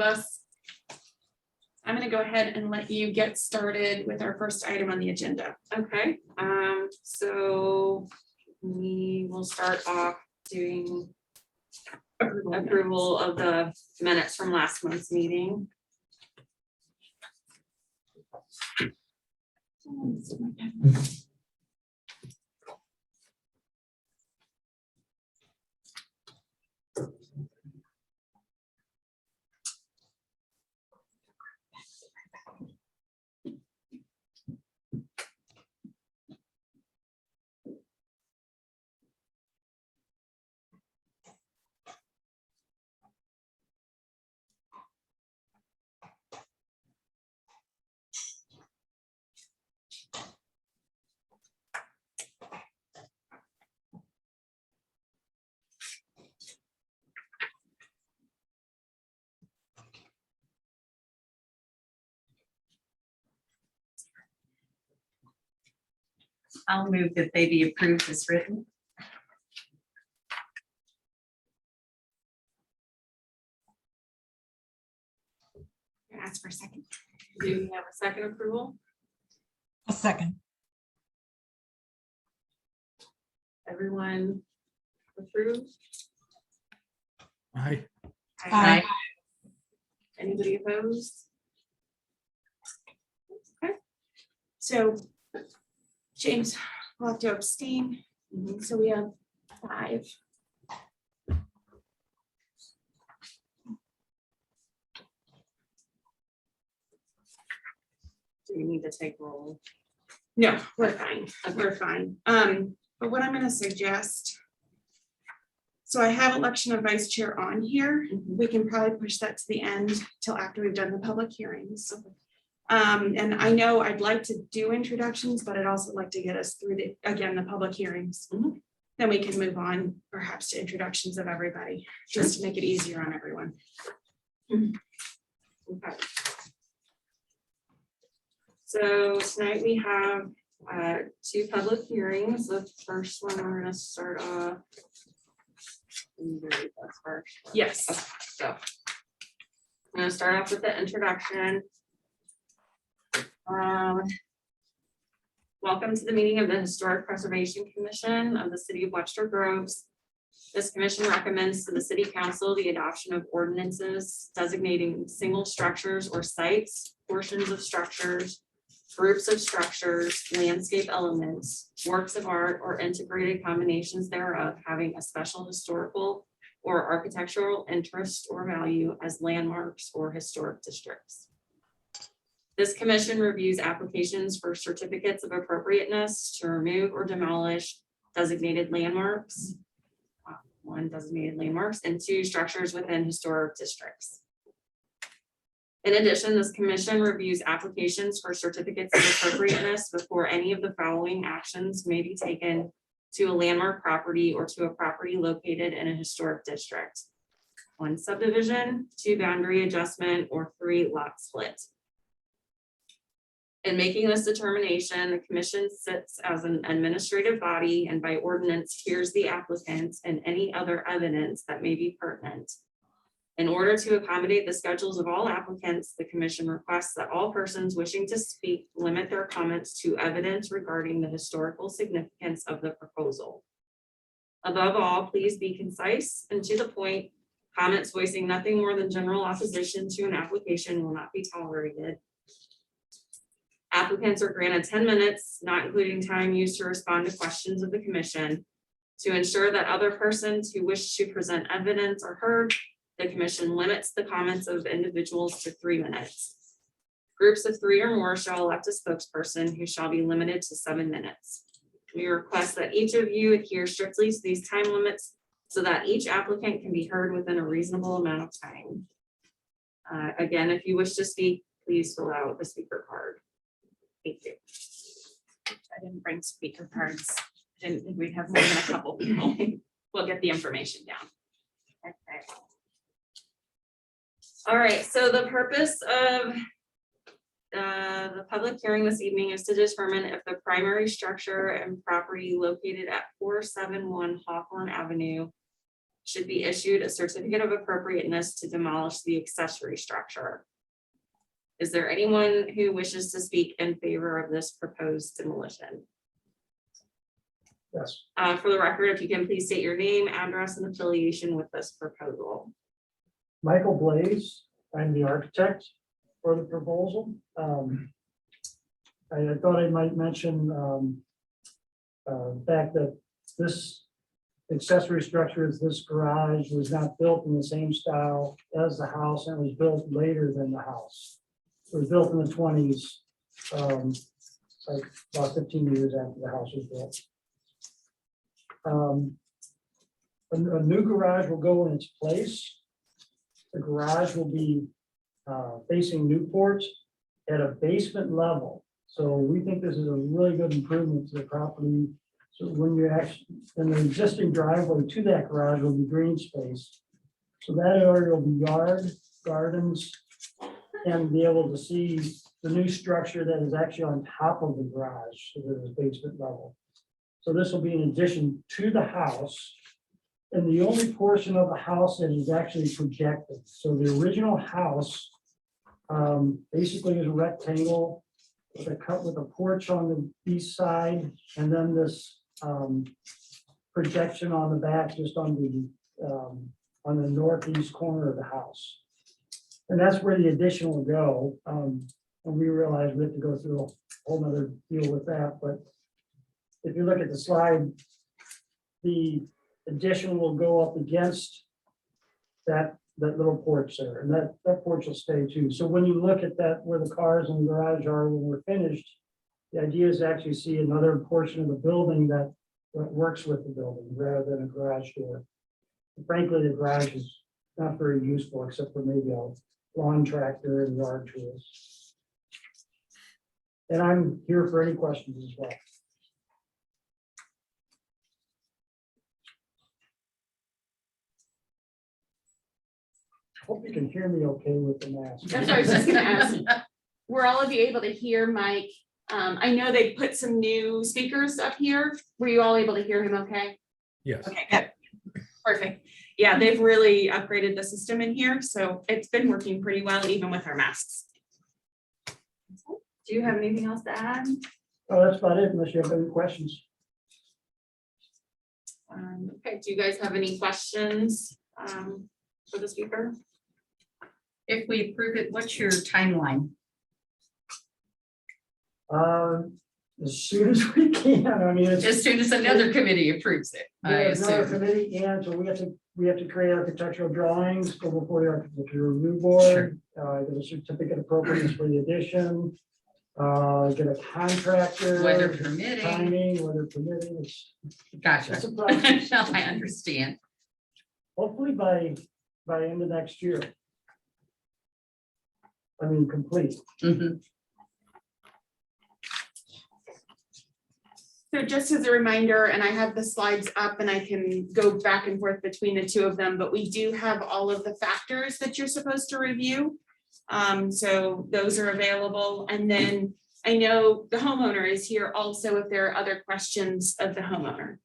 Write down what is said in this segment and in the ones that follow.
us. I'm going to go ahead and let you get started with our first item on the agenda. Okay, so we will start off doing approval of the minutes from last month's meeting. I'll move that they be approved as written. Ask for a second. Do we have a second approval? A second. Everyone approved? Aye. Aye. Anybody opposed? So James will have to abstain. So we have 5. Do we need to take roll? No, we're fine. We're fine. But what I'm going to suggest. So I have election of vice chair on here. We can probably push that to the end till after we've done the public hearings. And I know I'd like to do introductions, but I'd also like to get us through the public hearings. Then we can move on perhaps to introductions of everybody, just to make it easier on everyone. Okay. So tonight we have 2 public hearings. The first one we're going to start off. Yes. So I'm going to start off with the introduction. Welcome to the meeting of the Historic Preservation Commission of the City of Webster Groves. This commission recommends to the City Council the adoption of ordinances designating single structures or sites, portions of structures, groups of structures, landscape elements, works of art, or integrated combinations thereof having a special historical or architectural interest or value as landmarks or historic districts. This commission reviews applications for certificates of appropriateness to remove or demolish designated landmarks, 1 designated landmarks, and 2 structures within historic districts. In addition, this commission reviews applications for certificates of appropriateness before any of the following actions may be taken to a landmark property or to a property located in a historic district. 1 subdivision, 2 boundary adjustment, or 3 lot split. In making this determination, the commission sits as an administrative body and by ordinance hears the applicant and any other evidence that may be pertinent. In order to accommodate the schedules of all applicants, the commission requests that all persons wishing to speak limit their comments to evidence regarding the historical significance of the proposal. Above all, please be concise and to the point. Comments voicing nothing more than general opposition to an application will not be tolerated. Applicants are granted 10 minutes, not including time used to respond to questions of the commission. To ensure that other persons who wish to present evidence are heard, the commission limits the comments of individuals to 3 minutes. Groups of 3 or more shall elect a spokesperson who shall be limited to 7 minutes. We request that each of you adhere strictly to these time limits so that each applicant can be heard within a reasonable amount of time. Again, if you wish to speak, please fill out the speaker card. Thank you. I didn't bring speaker cards. I didn't think we'd have more than a couple people. We'll get the information down. Okay. All right, so the purpose of the public hearing this evening is to determine if the primary structure and property located at 471 Hawthorne Avenue should be issued a certificate of appropriateness to demolish the accessory structure. Is there anyone who wishes to speak in favor of this proposed demolition? Yes, For the record, if you can please state your name, address, and affiliation with this proposal. Michael Blaze, I'm the architect for the proposal. I thought I might mention the fact that this accessory structure, this garage was not built in the same style as the house and was built later than the house. It was built in the 20s, like about 15 years after the house was built. A new garage will go in its place. The garage will be facing Newport at a basement level. So we think this is a really good improvement to the property. So when you actually, then the existing driveway to that garage will be green space. So that area will be yard, gardens, and be able to see the new structure that is actually on top of the garage, so that is basement level. So this will be in addition to the house. And the only portion of the house that is actually projected. So the original house basically is a rectangle with a porch on the east side, and then this projection on the back, just on the northeast corner of the house. And that's where the addition will go. And we realize we have to go through a whole nother deal with that, but if you look at the slide, the addition will go up against that little porch there, and that porch will stay too. So when you look at that, where the cars and the garage are when we're finished, the idea is to actually see another portion of the building that works with the building rather than a garage door. Frankly, the garage is not very useful except for maybe a lawn tractor and yard tools. And I'm here for any questions as well. Hope you can hear me okay with the mask. That's what I was just gonna ask. Were all of you able to hear Mike? I know they put some new speakers up here. Were you all able to hear him okay? Yes. Okay, good. Perfect. Yeah, they've really upgraded the system in here, so it's been working pretty well, even with our masks. Do you have anything else to add? Oh, that's about it, unless you have any questions. Okay, do you guys have any questions for the speaker? If we approve it, what's your timeline? As soon as we can, I mean, it's. As soon as another committee approves it, I There's another assume. committee, and so we have to create architectural drawings, go before the architecture review board, get a certificate of appropriateness for the addition. Get a contractor. Weather permitting. Timing, weather permitting, it's Gotcha. a process. I understand. Hopefully by end of next year. I mean, complete. Mhm. So just as a reminder, and I have the slides up and I can go back and forth between the two of them, but we do have all of the factors that you're supposed to review. So those are available. And then I know the homeowner is here also if there are other questions of the homeowner.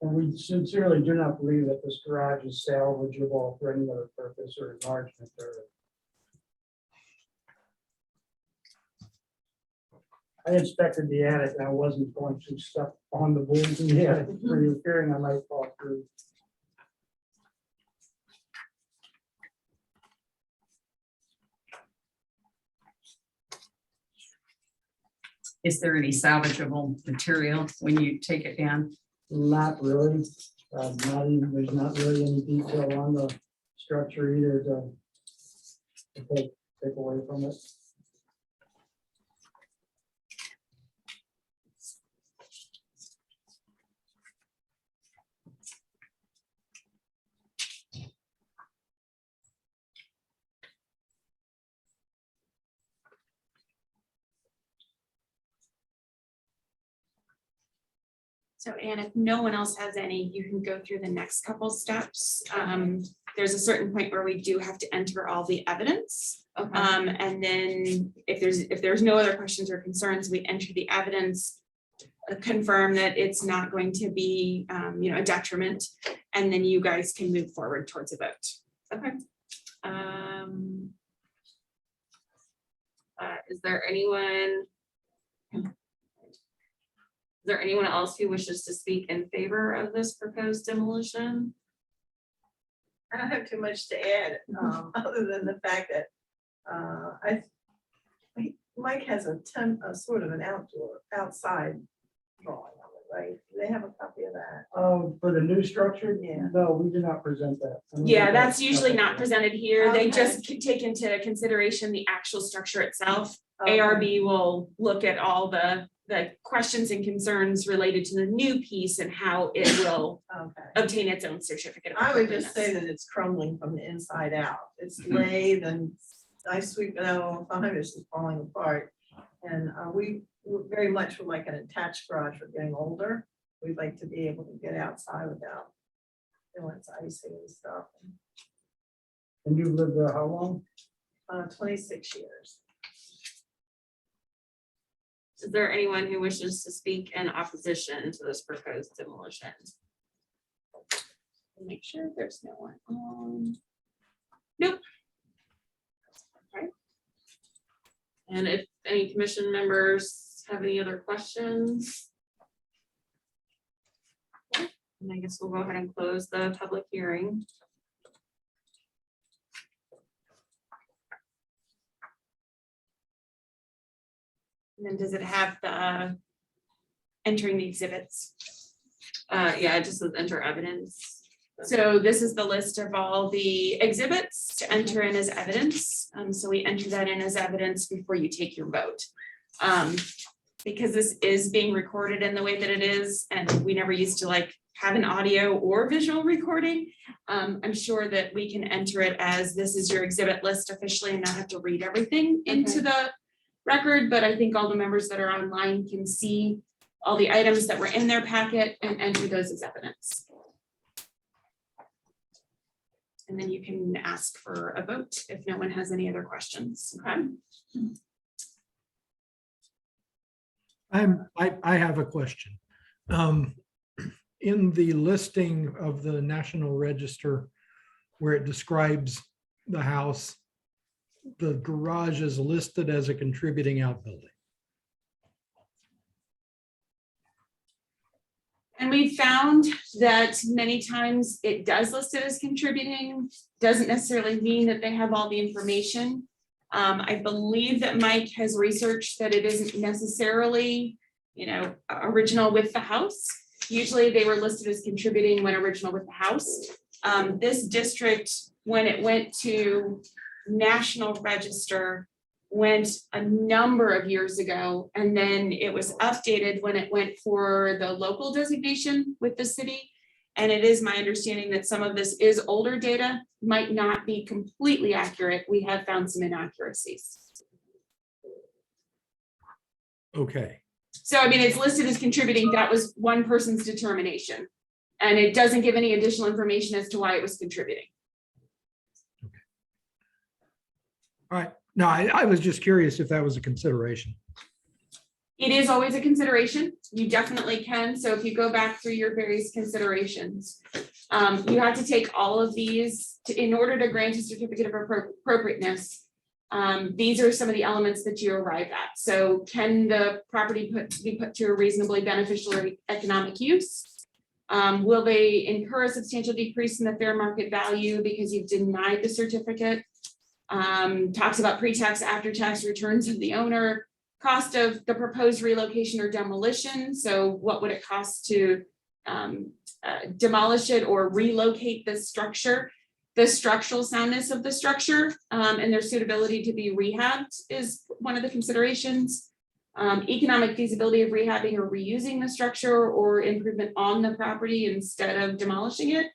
And we sincerely do not believe that this garage is salvageable for any other purpose or enlargement or. I inspected the attic and I wasn't going to step on the boards in the attic for you fearing I might fall through. Is there any salvageable material when you take it down? Not really, not even, there's not really any detail on the structure either to take away from it. So, and if no one else has any, you can go through the next couple steps. There's a certain point where we do have to enter all the evidence. Okay. And then if there's no other questions or concerns, we enter the evidence, confirm that it's not going to be, a detriment, and then you guys can move forward towards a vote. Okay. Is there anyone? Is there anyone else who wishes to speak in favor of this proposed demolition? I don't have too much to add, other than the fact that, Mike has a sort of an outside drawing of it, right? Do they have a copy of that? For the new structure? Yeah. No, we did not present that. Yeah, that's usually not presented here. They Okay. just can take into consideration the actual structure itself. Okay. ARB will look at all the questions and concerns related to the new piece and how it will Okay. obtain its own certificate. of I would just say appropriateness. that it's crumbling from the inside out. It's laid and I sweep it out all the time, it's just falling apart. And we very much would like an attached garage. We're getting older. We'd like to be able to get outside without, it's icy and stuff. And you've lived there how long? 26 years. Is there anyone who wishes to speak in opposition to this proposed demolition? Make sure there's no one on. Nope. Okay. And if any commission members have any other questions? And I guess we'll go ahead and close the public hearing. And then does it have the entering the exhibits? Yeah, it just says enter evidence. So this is the list of all the exhibits to enter in as evidence. So we enter that in as evidence before you take your vote. Because this is being recorded in the way that it is, and we never used to have an audio or visual recording. I'm sure that we can enter it as this is your exhibit list officially and not have to read everything into the record, but I think all the members that are online can see all the items that were in their packet and enter those as evidence. And then you can ask for a vote if no one has any other questions. Okay. I have a question. In the listing of the National Register, where it describes the house, the garage is listed as a contributing outbuilding. And we found that many times it does list it as contributing, doesn't necessarily mean that they have all the information. I believe that Mike has researched that it isn't necessarily, original with the house. Usually they were listed as contributing when original with the house. This district, when it went to National Register, went a number of years ago, and then it was updated when it went for the local designation with the city. And it is my understanding that some of this is older data, might not be completely accurate. We have found some inaccuracies. Okay, So, it's listed as contributing. That was one person's determination. And it doesn't give any additional information as to why it was contributing. all right. No, I was just curious if that was a consideration. It is always a consideration. You definitely can. So if you go back through your various considerations, you have to take all of these in order to grant a certificate of appropriateness. These are some of the elements that you arrive at. So can the property be put to a reasonably beneficial or economic use? Will they incur a substantial decrease in the fair market value because you've denied the certificate? Talks about pre-tax, after-tax returns of the owner, cost of the proposed relocation or demolition. So what would it cost to demolish it or relocate the structure? The structural soundness of the structure and their suitability to be rehabbed is one of the considerations. Economic feasibility of rehabbing or reusing the structure or improvement on the property instead of demolishing it.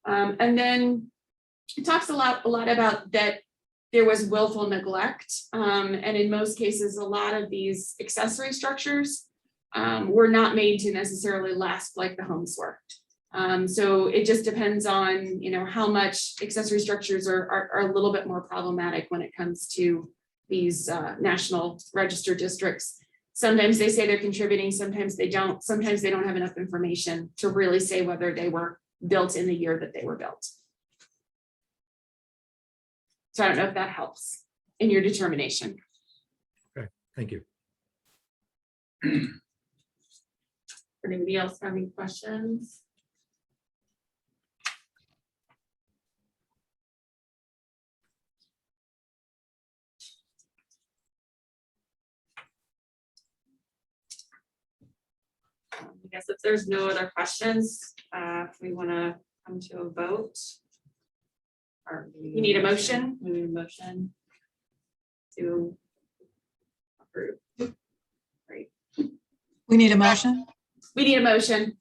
And then it talks a lot about that there was willful neglect. And in most cases, a lot of these accessory structures were not made to necessarily last like the homes were. So it just depends on, you know, how much accessory structures are a little bit more problematic when it comes to these national register districts. Sometimes they say they're contributing, sometimes they don't. Sometimes they don't have enough information to really say whether they were built in the year that they were built. So I don't know if that helps in your determination. Thank you. Anybody else have any questions? I guess if there's no other questions, if we want to come to a vote. Or You need a motion? We need a motion to approve. We need a motion. We need a motion.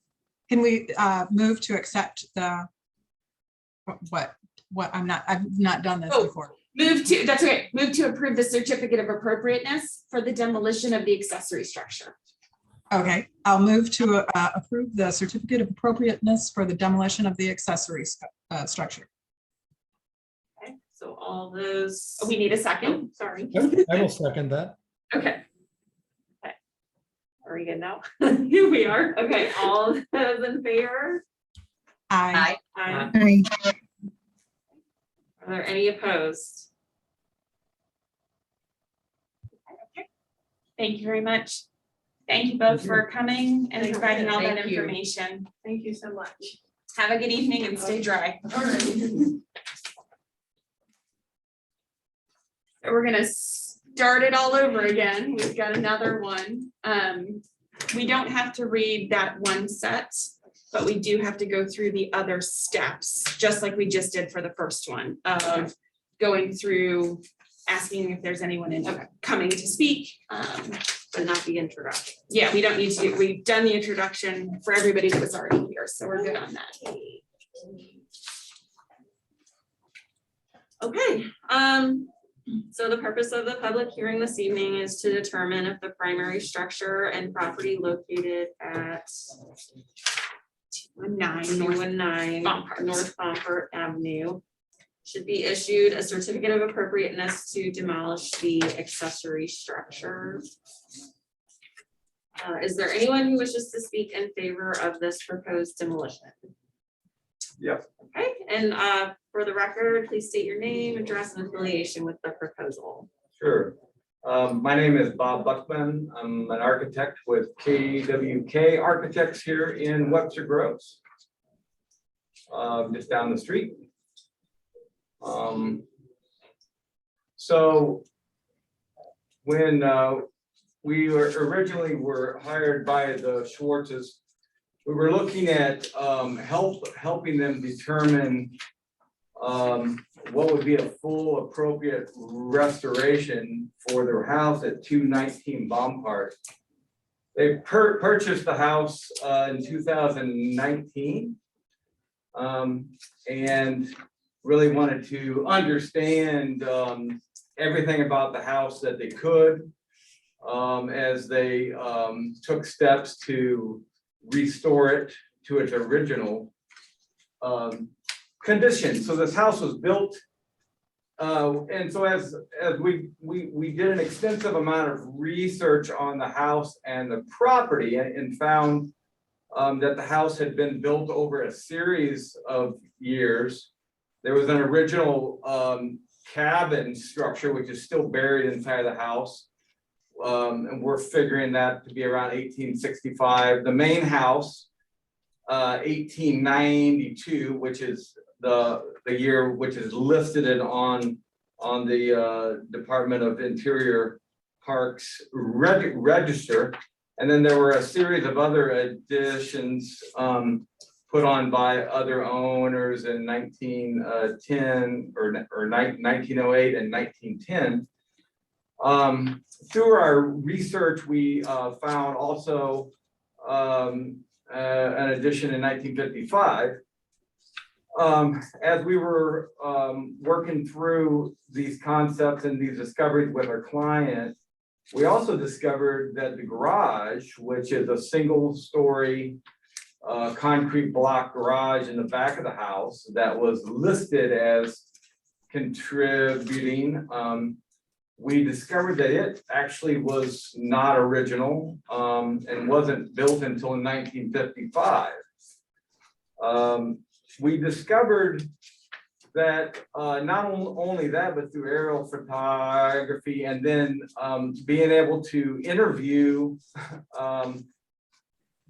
Can we move to accept the, what, I've not done this Oh. before. Move to, that's okay, move to approve the certificate of appropriateness for the demolition of the accessory structure. Okay, I'll move to approve the certificate of appropriateness for the demolition of the accessory structure. Okay, so all those. We need a second, sorry. I will second that. Okay, Are we good now? here we are. Okay, all those in favor? Aye. Aye. Are there any opposed? Okay. Thank you very much. Thank you both for coming and providing all that Thank you. information. Thank you so much. Have a good evening and stay dry. All right. So we're gonna start it all over again. We've got another one. We don't have to read that one set, but we do have to go through the other steps, just like we just did for the first one of going through, asking if there's anyone coming to speak. But not the introduction. Yeah, we don't need to, we've done the introduction for everybody that was already here, so we're good on that. Okay, so the purpose of the public hearing this evening is to determine if the primary structure and property located at 219 North Pomfret Avenue should be issued a certificate of appropriateness to demolish the accessory structure. Is there anyone who wishes to speak in favor of this proposed demolition? Yep. Okay, and for the record, please state your name, address, and affiliation with the proposal. Sure. My name is Bob Buckman. I'm an architect with KWK Architects here in Webster Groves, just down the street. So when we originally were hired by the Schwartzes, we were looking at helping them determine what would be a full appropriate restoration for their house at 219 Bompard. They purchased the house in 2019 and really wanted to understand everything about the house that they could as they took steps to restore it to its original condition. So this house was built, and so as we did an extensive amount of research on the house and the property, and found that the house had been built over a series of years. There was an original cabin structure which is still buried inside the house. And we're figuring that to be around 1865. The main house, 1892, which is the year which is listed on the Department of Interior Parks register. And then there were a series of other additions put on by other owners in 1910 or 1908 and 1910. Through our research, we found also an addition in 1955. As we were working through these concepts and these discoveries with our client, We also discovered that the garage, which is a single-story concrete block garage in the back of the house that was listed as contributing, we discovered that it actually was not original and wasn't built until 1955. We discovered that not only that, but through aerial photography and then being able to interview the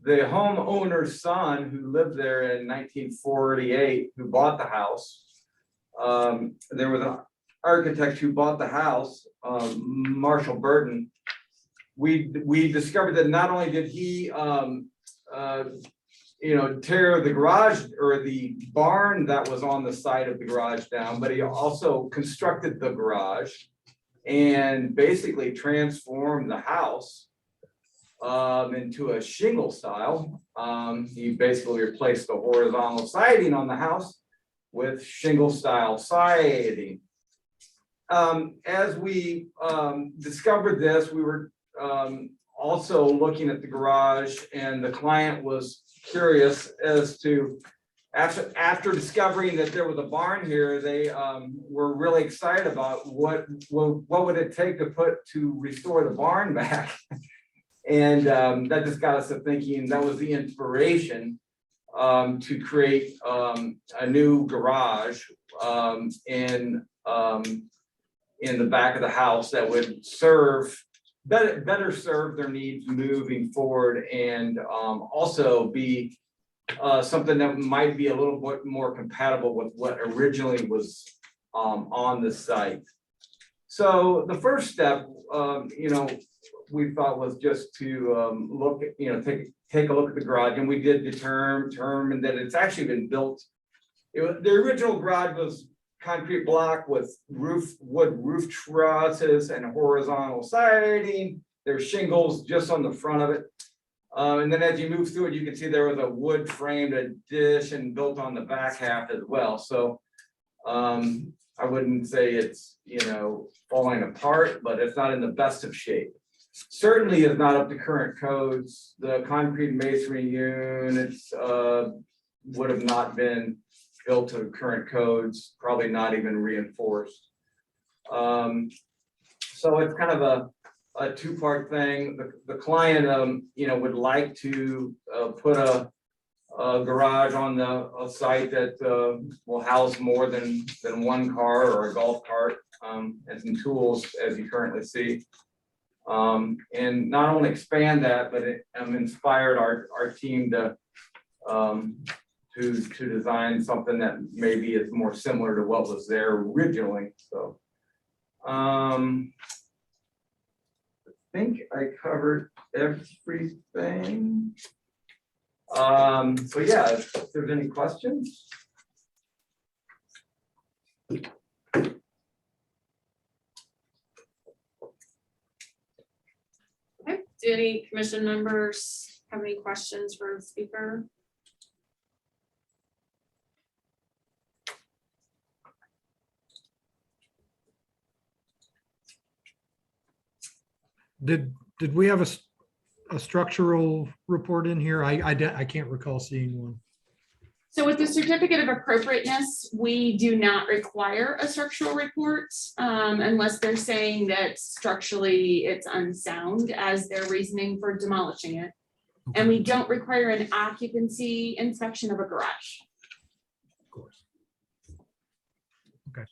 homeowner's son who lived there in 1948, who bought the house. There was an architect who bought the house, Marshall Burton. We discovered that not only did he tear the garage or the barn that was on the side of the garage down, but he also constructed the garage and basically transformed the house into a shingle style. He basically replaced the horizontal siding on the house with shingle style siding. As we discovered this, we were also looking at the garage, and the client was curious as to, after discovering that there was a barn here, they were really excited about what would it take to restore the barn back. And that just got us to thinking. That was the inspiration to create a new garage in the back of the house that would better serve their needs moving forward, and also be something that might be a little bit more compatible with what originally was on the site. So the first step, we thought was just to look at, take a look at the garage, and we did determine that it's actually been built. The original garage was concrete block with wood roof trusses and horizontal siding. There's shingles just on the front of it. And then as you move through it, you can see there was a wood framed addition built on the back half as well. So I wouldn't say it's, falling apart, but it's not in the best of shape. Certainly is not up to current codes. The concrete masonry units would have not been built to current codes, probably not even reinforced. So it's kind of a two-part thing. The client, would like to put a garage on the site that will house more than one car or a golf cart and some tools, as you currently see. And not only expand that, but it inspired our team to design something that maybe is more similar to what was there originally. So I think I covered everything. So yeah, if there's any questions. Okay, do any commission members have any questions for the speaker? Did we have a structural report in here? I can't recall seeing one. So with the certificate of appropriateness, we do not require a structural report unless they're saying that structurally it's unsound as their reasoning for demolishing it. And we don't require an occupancy inspection of a garage. Of course. Okay.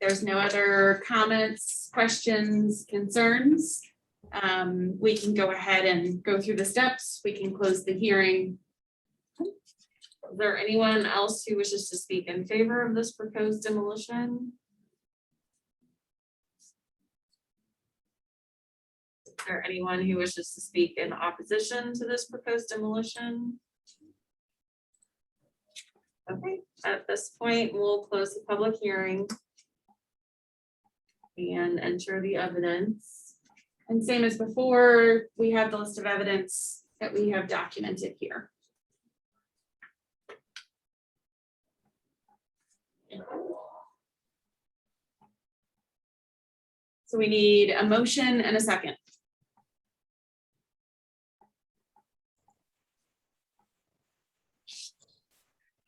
There's no other comments, questions, concerns. We can go ahead and go through the steps. We can close the hearing. Is there anyone else who wishes to speak in favor of this proposed demolition? Is there anyone who wishes to speak in opposition to this proposed demolition? Okay, at this point, we'll close the public hearing. And enter the evidence. And same as before, we have the list of evidence that we have documented here. So we need a motion and a second.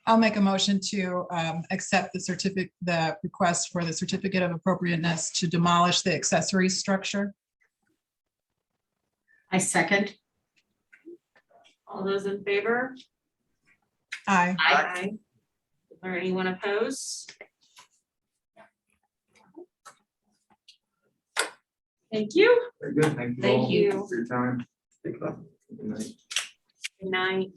I'll make a motion to accept the request for the certificate of appropriateness to demolish the accessory structure. I second. All those in favor? Aye. Aye. Is there anyone opposed? Thank you. Very good, thank you Thank all you. for your time. Good night. Good night.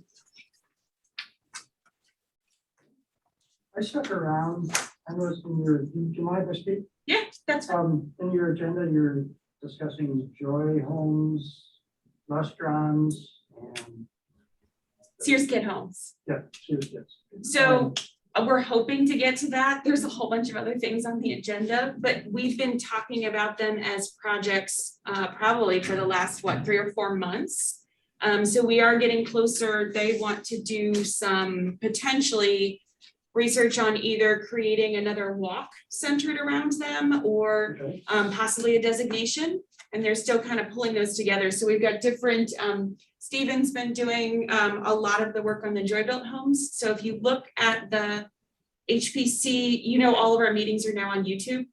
I stuck around, I noticed in your, do you mind if I speak? Yeah, that's fine. In your agenda, you're discussing joy homes, restaurants, and. Sears Kid Homes. Yeah, cheers, yes. So we're hoping to get to that. There's a whole bunch of other things on the agenda, but we've been talking about them as projects probably for the last, 3 or 4 months. So we are getting closer. They want to do some potentially research on either creating another walk centered around them or Okay. possibly a designation. And they're still kind of pulling those together. So we've got different, Stephen's been doing a lot of the work on the Joy Built homes. So if you look at the HPC, all of our meetings are now on YouTube.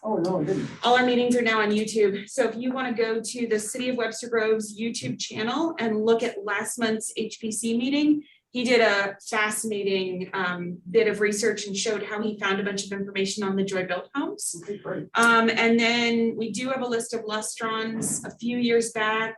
Oh, no, I didn't. All our meetings are now on YouTube. So if you want to go to the City of Webster Grove's YouTube channel and look at last month's HPC meeting, he did a fascinating bit of research and showed how he found a bunch of information on the Joy Built homes. Okay, great. And then we do have a list of lustrons. A few years back,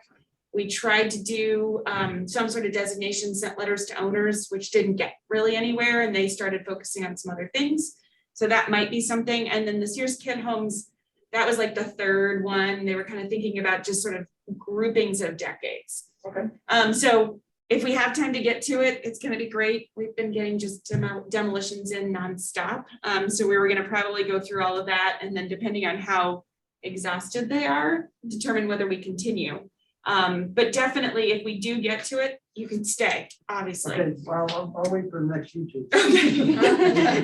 we tried to do some sort of designation, sent letters to owners, which didn't get really anywhere, and they started focusing on some other things. So that might be something. And then the Sears Kid Homes, that was like the third one. They were kind of thinking about just sort of groupings of decades. Okay. So if we have time to get to it, it's gonna be great. We've been getting just demolitions in nonstop. So we were gonna probably go through all of that, and then depending on how exhausted they are, determine whether we continue. But definitely, if we do get to it, you can stay, obviously. Okay, well, I'll wait for the next YouTube.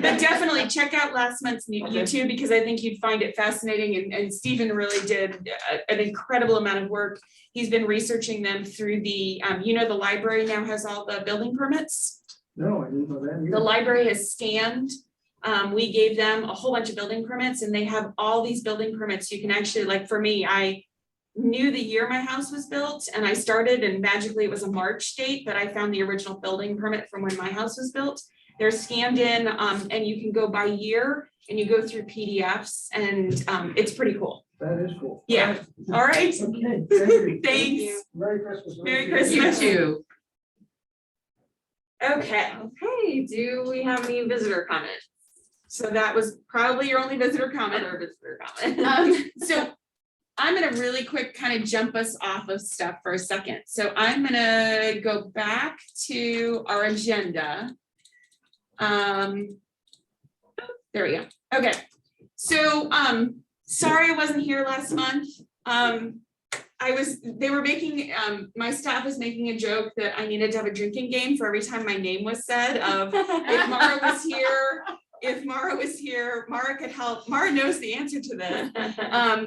But definitely check out last month's YouTube, because I think you'd find it fascinating, and Stephen really did an incredible amount of work. He's been researching them through the, the library now has all the building permits. No, I didn't know that. The library has scanned. We gave them a whole bunch of building permits, and they have all these building permits. You can actually, like for me, I knew the year my house was built, and I started, and magically it was a March date, but I found the original building permit from when my house was built. They're scanned in, and you can go by year, and you go through PDFs, and it's pretty cool. That is cool. Yeah. All right. Okay, thank you. Thanks. Merry Christmas. Merry You Christmas. too. Okay, Okay, do we have any visitor comments? so that was probably your only visitor comment. Other visitor comment? So I'm gonna really quick kind of jump us off of stuff for a second. So I'm gonna go back to our agenda. There we go. Okay, so sorry I wasn't here last month. They were making, my staff was making a joke that I needed to have a drinking game for every time my name was said of if Mara was here. If Mara was here, Mara could help. Mara knows the answer to this.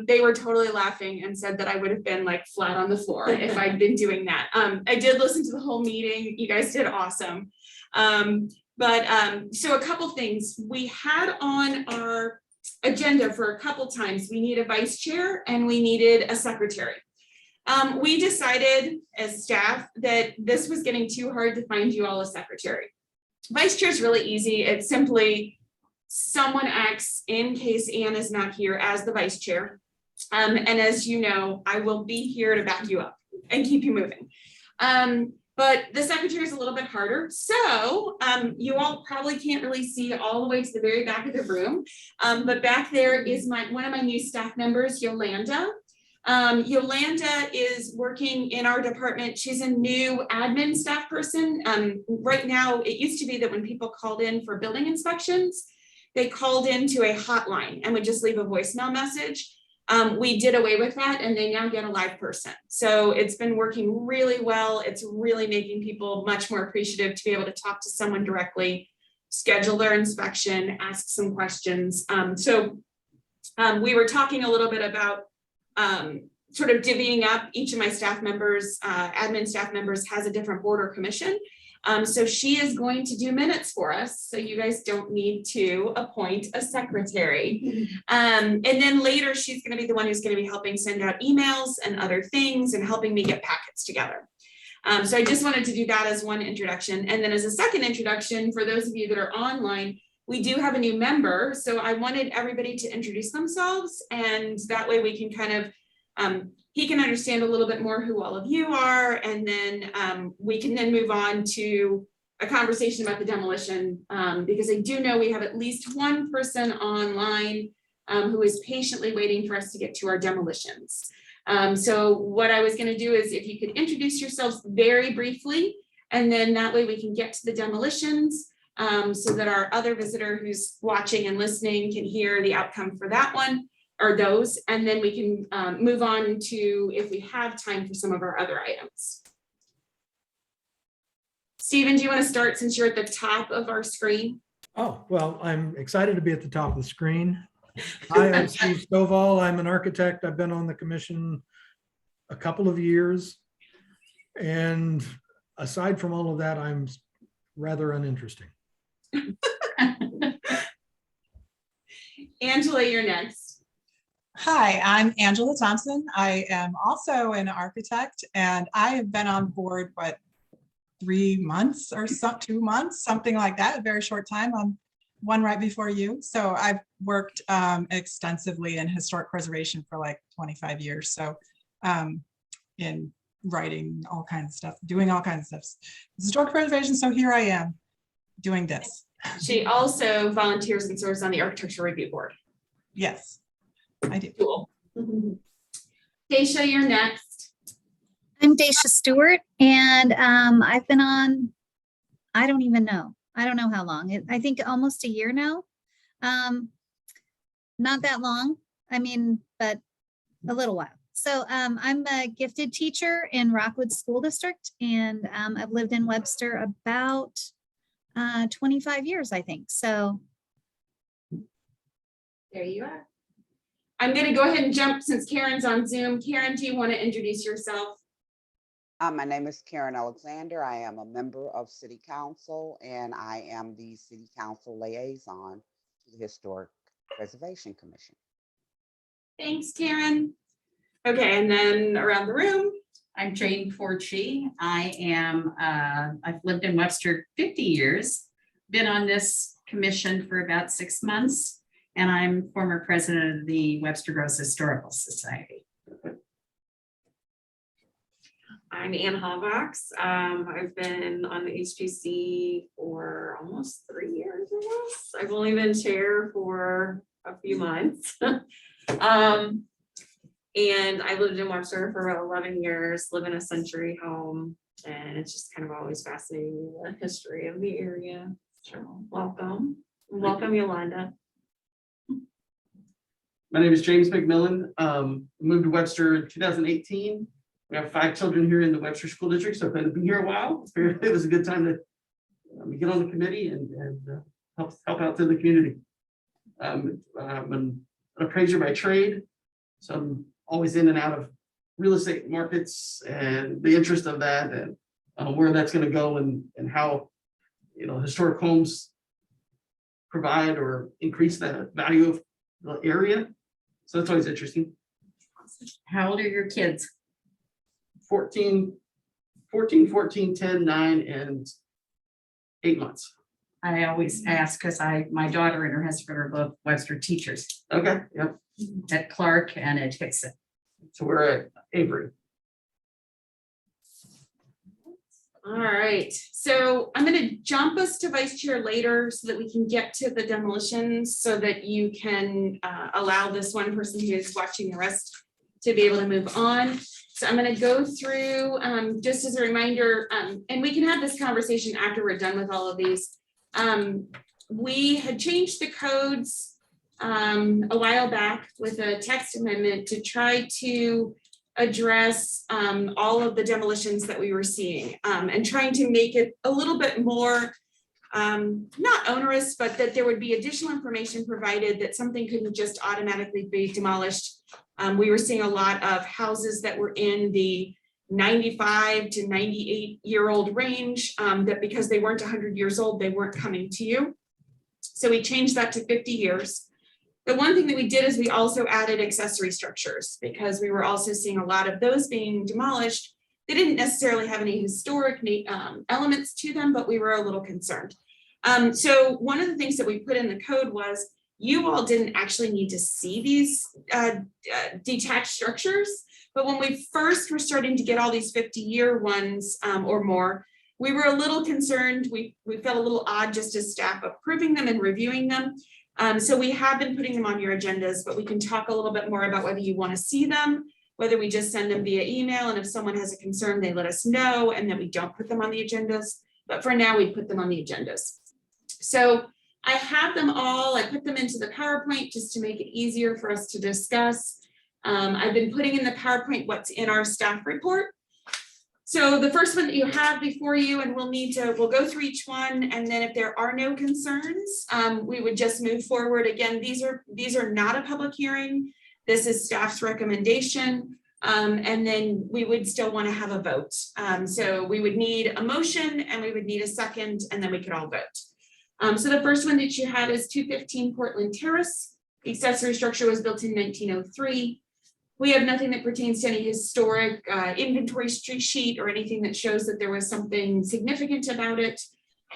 They were totally laughing and said that I would have been like flat on the floor if I'd been doing that. I did listen to the whole meeting. You guys did awesome. So a couple things. We had on our agenda for a couple times, we need a vice chair and we needed a secretary. We decided as staff that this was getting too hard to find you all a secretary. Vice chair is really easy. It's simply someone acts in case Anne is not here as the vice chair. And as you know, I will be here to back you up and keep you moving. But the secretary is a little bit harder. So you all probably can't really see all the way to the very back of the room. But back there is one of my new staff members, Yolanda. Yolanda is working in our department. She's a new admin staff person. Right now, it used to be that when people called in for building inspections, they called into a hotline and would just leave a voicemail message. We did away with that and they now get a live person. So it's been working really well. It's really making people much more appreciative to be able to talk to someone directly, schedule their inspection, ask some questions. We were talking a little bit about sort of divvying up each of my staff members, admin staff members has a different board or commission. So she is going to do minutes for us. So you guys don't need to appoint a secretary. And then later she's going to be the one who's going to be helping send out emails and other things and helping me get packets together. So I just wanted to do that as one introduction. And then as a second introduction, for those of you that are online, we do have a new member. So I wanted everybody to introduce themselves and that way we can kind of, he can understand a little bit more who all of you are. And then we can then move on to a conversation about the demolition because I do know we have at least one person online who is patiently waiting for us to get to our demolitions. So what I was going to do is if you could introduce yourselves very briefly, and then that way we can get to the demolitions so that our other visitor who's watching and listening can hear the outcome for that one or those, and then we can move on to if we have time for some of our other items. Stephen, do you want to start since you're at the top of our screen? Oh, well, I'm excited to be at the top of the screen. Hi, I'm Steve Stovall. I'm an architect. I've been on the commission a couple of years. And aside from all of that, I'm rather uninteresting. Angela, you're next. Hi, I'm Angela Thompson. I am also an architect and I have been on board, 3 months or 2 months, something like that, a very short time. I'm one right before you. So I've worked extensively in historic preservation for like 25 years. So in writing all kinds of stuff, doing all kinds of stuff. Historic preservation, so here I am doing this. She also volunteers and serves on the architecture review board. Yes, I do. Cool. Dasha, you're next. I'm Dasha Stewart, and I've been on, I don't know how long. I think almost a year now. Not that long, but a little while. So I'm a gifted teacher in Rockwood School District, and I've lived in Webster about 25 years, I think. So There you are. I'm going to go ahead and jump since Karen's on Zoom. Karen, do you want to introduce yourself? My name is Karen Alexander. I am a member of City Council and I am the City Council liaison to the Historic Preservation Commission. Thanks, Karen. Okay, and then around the room. I'm Jane Forchi. I've lived in Webster 50 years, been on this commission for about 6 months, and I'm former president of the Webster Groves Historical Society. I'm Ann Hallbox. I've been on the HPC for almost 3 years, I guess. I've only been chair for a few months. And I lived in Webster for about 11 years, live in a century home, and it's just kind of always fascinating me, the history of the area. So welcome. Welcome, Yolanda. My name is James McMillan. Moved to Webster in 2018. We have 5 children here in the Webster School District, so I've been here a while. It was a good time to get on the committee and help out to the community. I'm an appraiser by trade, so I'm always in and out of real estate markets and the interest of that and where that's going to go and how historic homes provide or increase the value of the area. So that's always interesting. How old are your kids? 14, 10, 9, and 8 months. I always ask because my daughter and her husband are both Webster teachers Okay, yep. at Clark and at Hickson. So we're at Avery. All right, so I'm going to jump us to vice chair later so that we can get to the demolitions so that you can allow this one person who is watching the rest to be able to move on. So I'm gonna go through, just as a reminder, and we can have this conversation after we're done with all of these. We had changed the codes a while back with a text amendment to try to address all of the demolitions that we were seeing, and trying to make it a little bit more not onerous, but that there would be additional information provided that something couldn't just automatically be demolished. We were seeing a lot of houses that were in the 95 to 98-year-old range, that because they weren't 100 years old, they weren't coming to you. So we changed that to 50 years. The one thing that we did is we also added accessory structures because we were also seeing a lot of those being demolished. They didn't necessarily have any historic elements to them, but we were a little concerned. So one of the things that we put in the code was you all didn't actually need to see these detached structures. But when we first were starting to get all these 50-year ones or more, we were a little concerned. We felt a little odd just as staff approving them and reviewing them. So we have been putting them on your agendas, but we can talk a little bit more about whether you want to see them, whether we just send them via email, and if someone has a concern, they let us know, and then we don't put them on the agendas. But for now, we put them on the agendas. So I have them all, I put them into the PowerPoint just to make it easier for us to discuss. I've been putting in the PowerPoint what's in our staff report. So the first one that you have before you, and we'll go through each one, and then if there are no concerns, we would just move forward. Again, these are not a public hearing. This is staff's recommendation, and then we would still want to have a vote. So we would need a motion and we would need a second, and then we could all vote. So the first one that you had is 215 Portland Terrace. The accessory structure was built in 1903. We have nothing that pertains to any historic inventory sheet or anything that shows that there was something significant about it.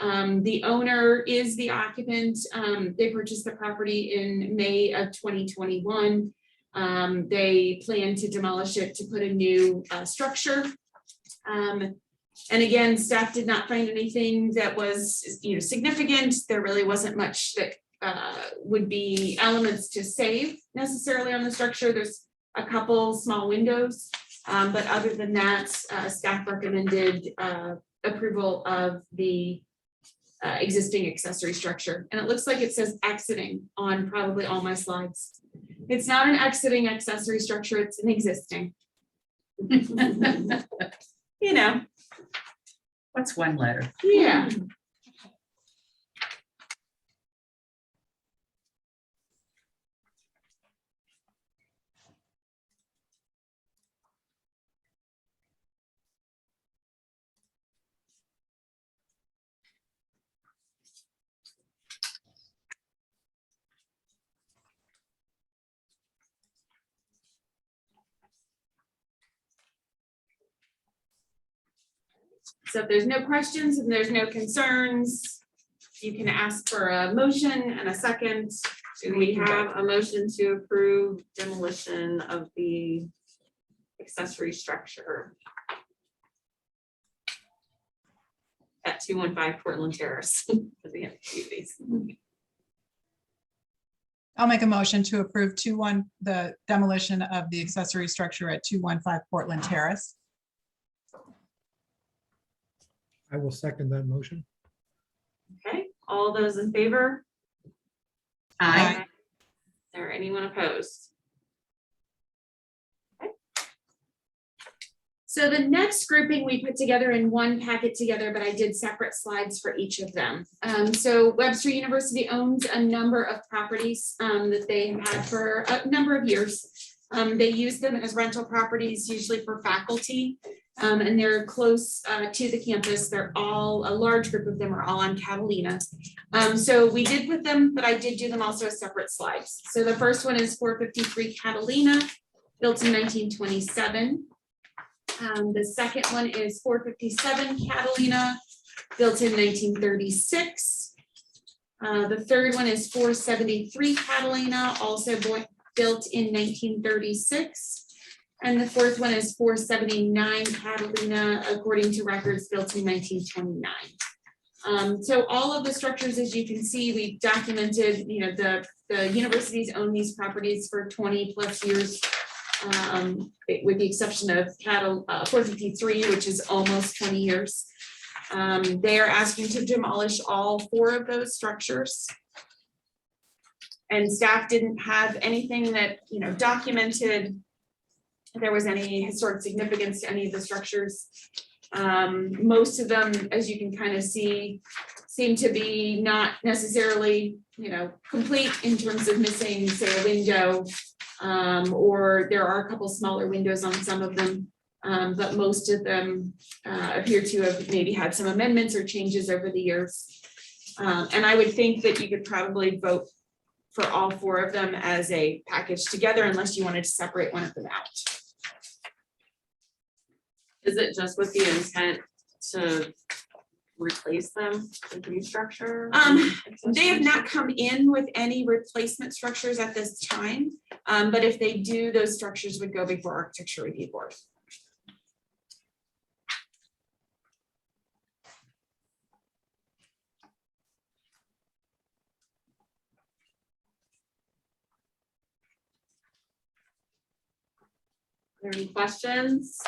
The owner is the occupant. They purchased the property in May of 2021. They plan to demolish it to put a new structure. And again, staff did not find anything that was significant. There really wasn't much that would be elements to save necessarily on the structure. There's a couple small windows, but other than that, staff recommended approval of the existing accessory structure. And it looks like it says exiting on probably all my slides. It's not an exiting accessory structure, it's an existing. What's one letter? Yeah. So if there's no questions and there's no concerns, you can ask for a motion and a second. Do we have a motion to approve demolition of the accessory structure at 215 Portland Terrace? We have to do these. I'll make a motion to approve the demolition of the accessory structure at 215 Portland Terrace. I will second that motion. Okay, all those in favor? Aye. Is there anyone opposed? So the next grouping we put together in one packet together, but I did separate slides for each of them. So Webster University owns a number of properties that they have had for a number of years. They use them as rental properties, usually for faculty, and they're close to the campus. They're all, a large group of them are all on Catalina. So we did put them, but I did do them also as separate slides. So the first one is 453 Catalina, built in 1927. The second one is 457 Catalina, built in 1936. The third one is 473 Catalina, also built in 1936. And the fourth one is 479 Catalina, according to records, built in 1929. So all of the structures, as you can see, we've documented, the universities own these properties for 20 plus years. with the exception of cattle, 453, which is almost 20 years. They are asking to demolish all 4 of those structures. And staff didn't have anything that, you know, documented if there was any historic significance to any of the structures. Most of them, as you can kind of see, seem to be not necessarily, you know, complete in terms of missing, say, a window. Or there are a couple smaller windows on some of them. But most of them appear to have maybe had some amendments or changes over the years. And I would think that you could probably vote for all 4 of them as a package together unless you wanted to separate one of them out. Is it just with the intent to replace them with new structure? They have not come in with any replacement structures at this time. But if they do, those structures would go before Architecture Review Board. Are there any questions?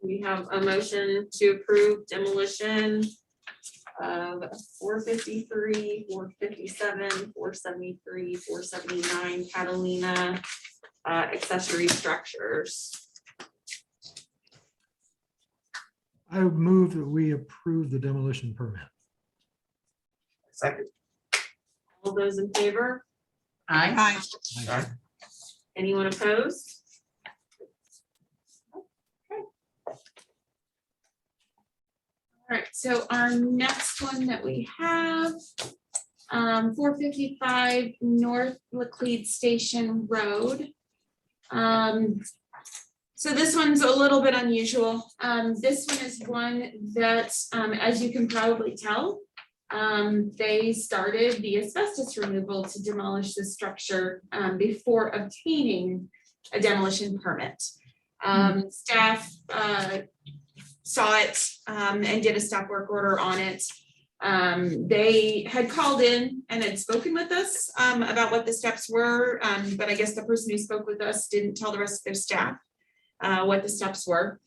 We have a motion to approve demolition of 453, 457, 473, 479 Catalina accessory structures. I would move that we approve the demolition permit. Second. All those in favor? Aye. Aye. Anyone opposed? All right, so our next one that we have, 455 North Mclean Station Road. So this one's a little bit unusual. This one is one that, as you can probably tell, they started the asbestos removal to demolish the structure before obtaining a demolition permit. Staff saw it and did a stop work order on it. They had called in and had spoken with us about what the steps were, but I guess the person who spoke with us didn't tell the rest of their staff what the steps were.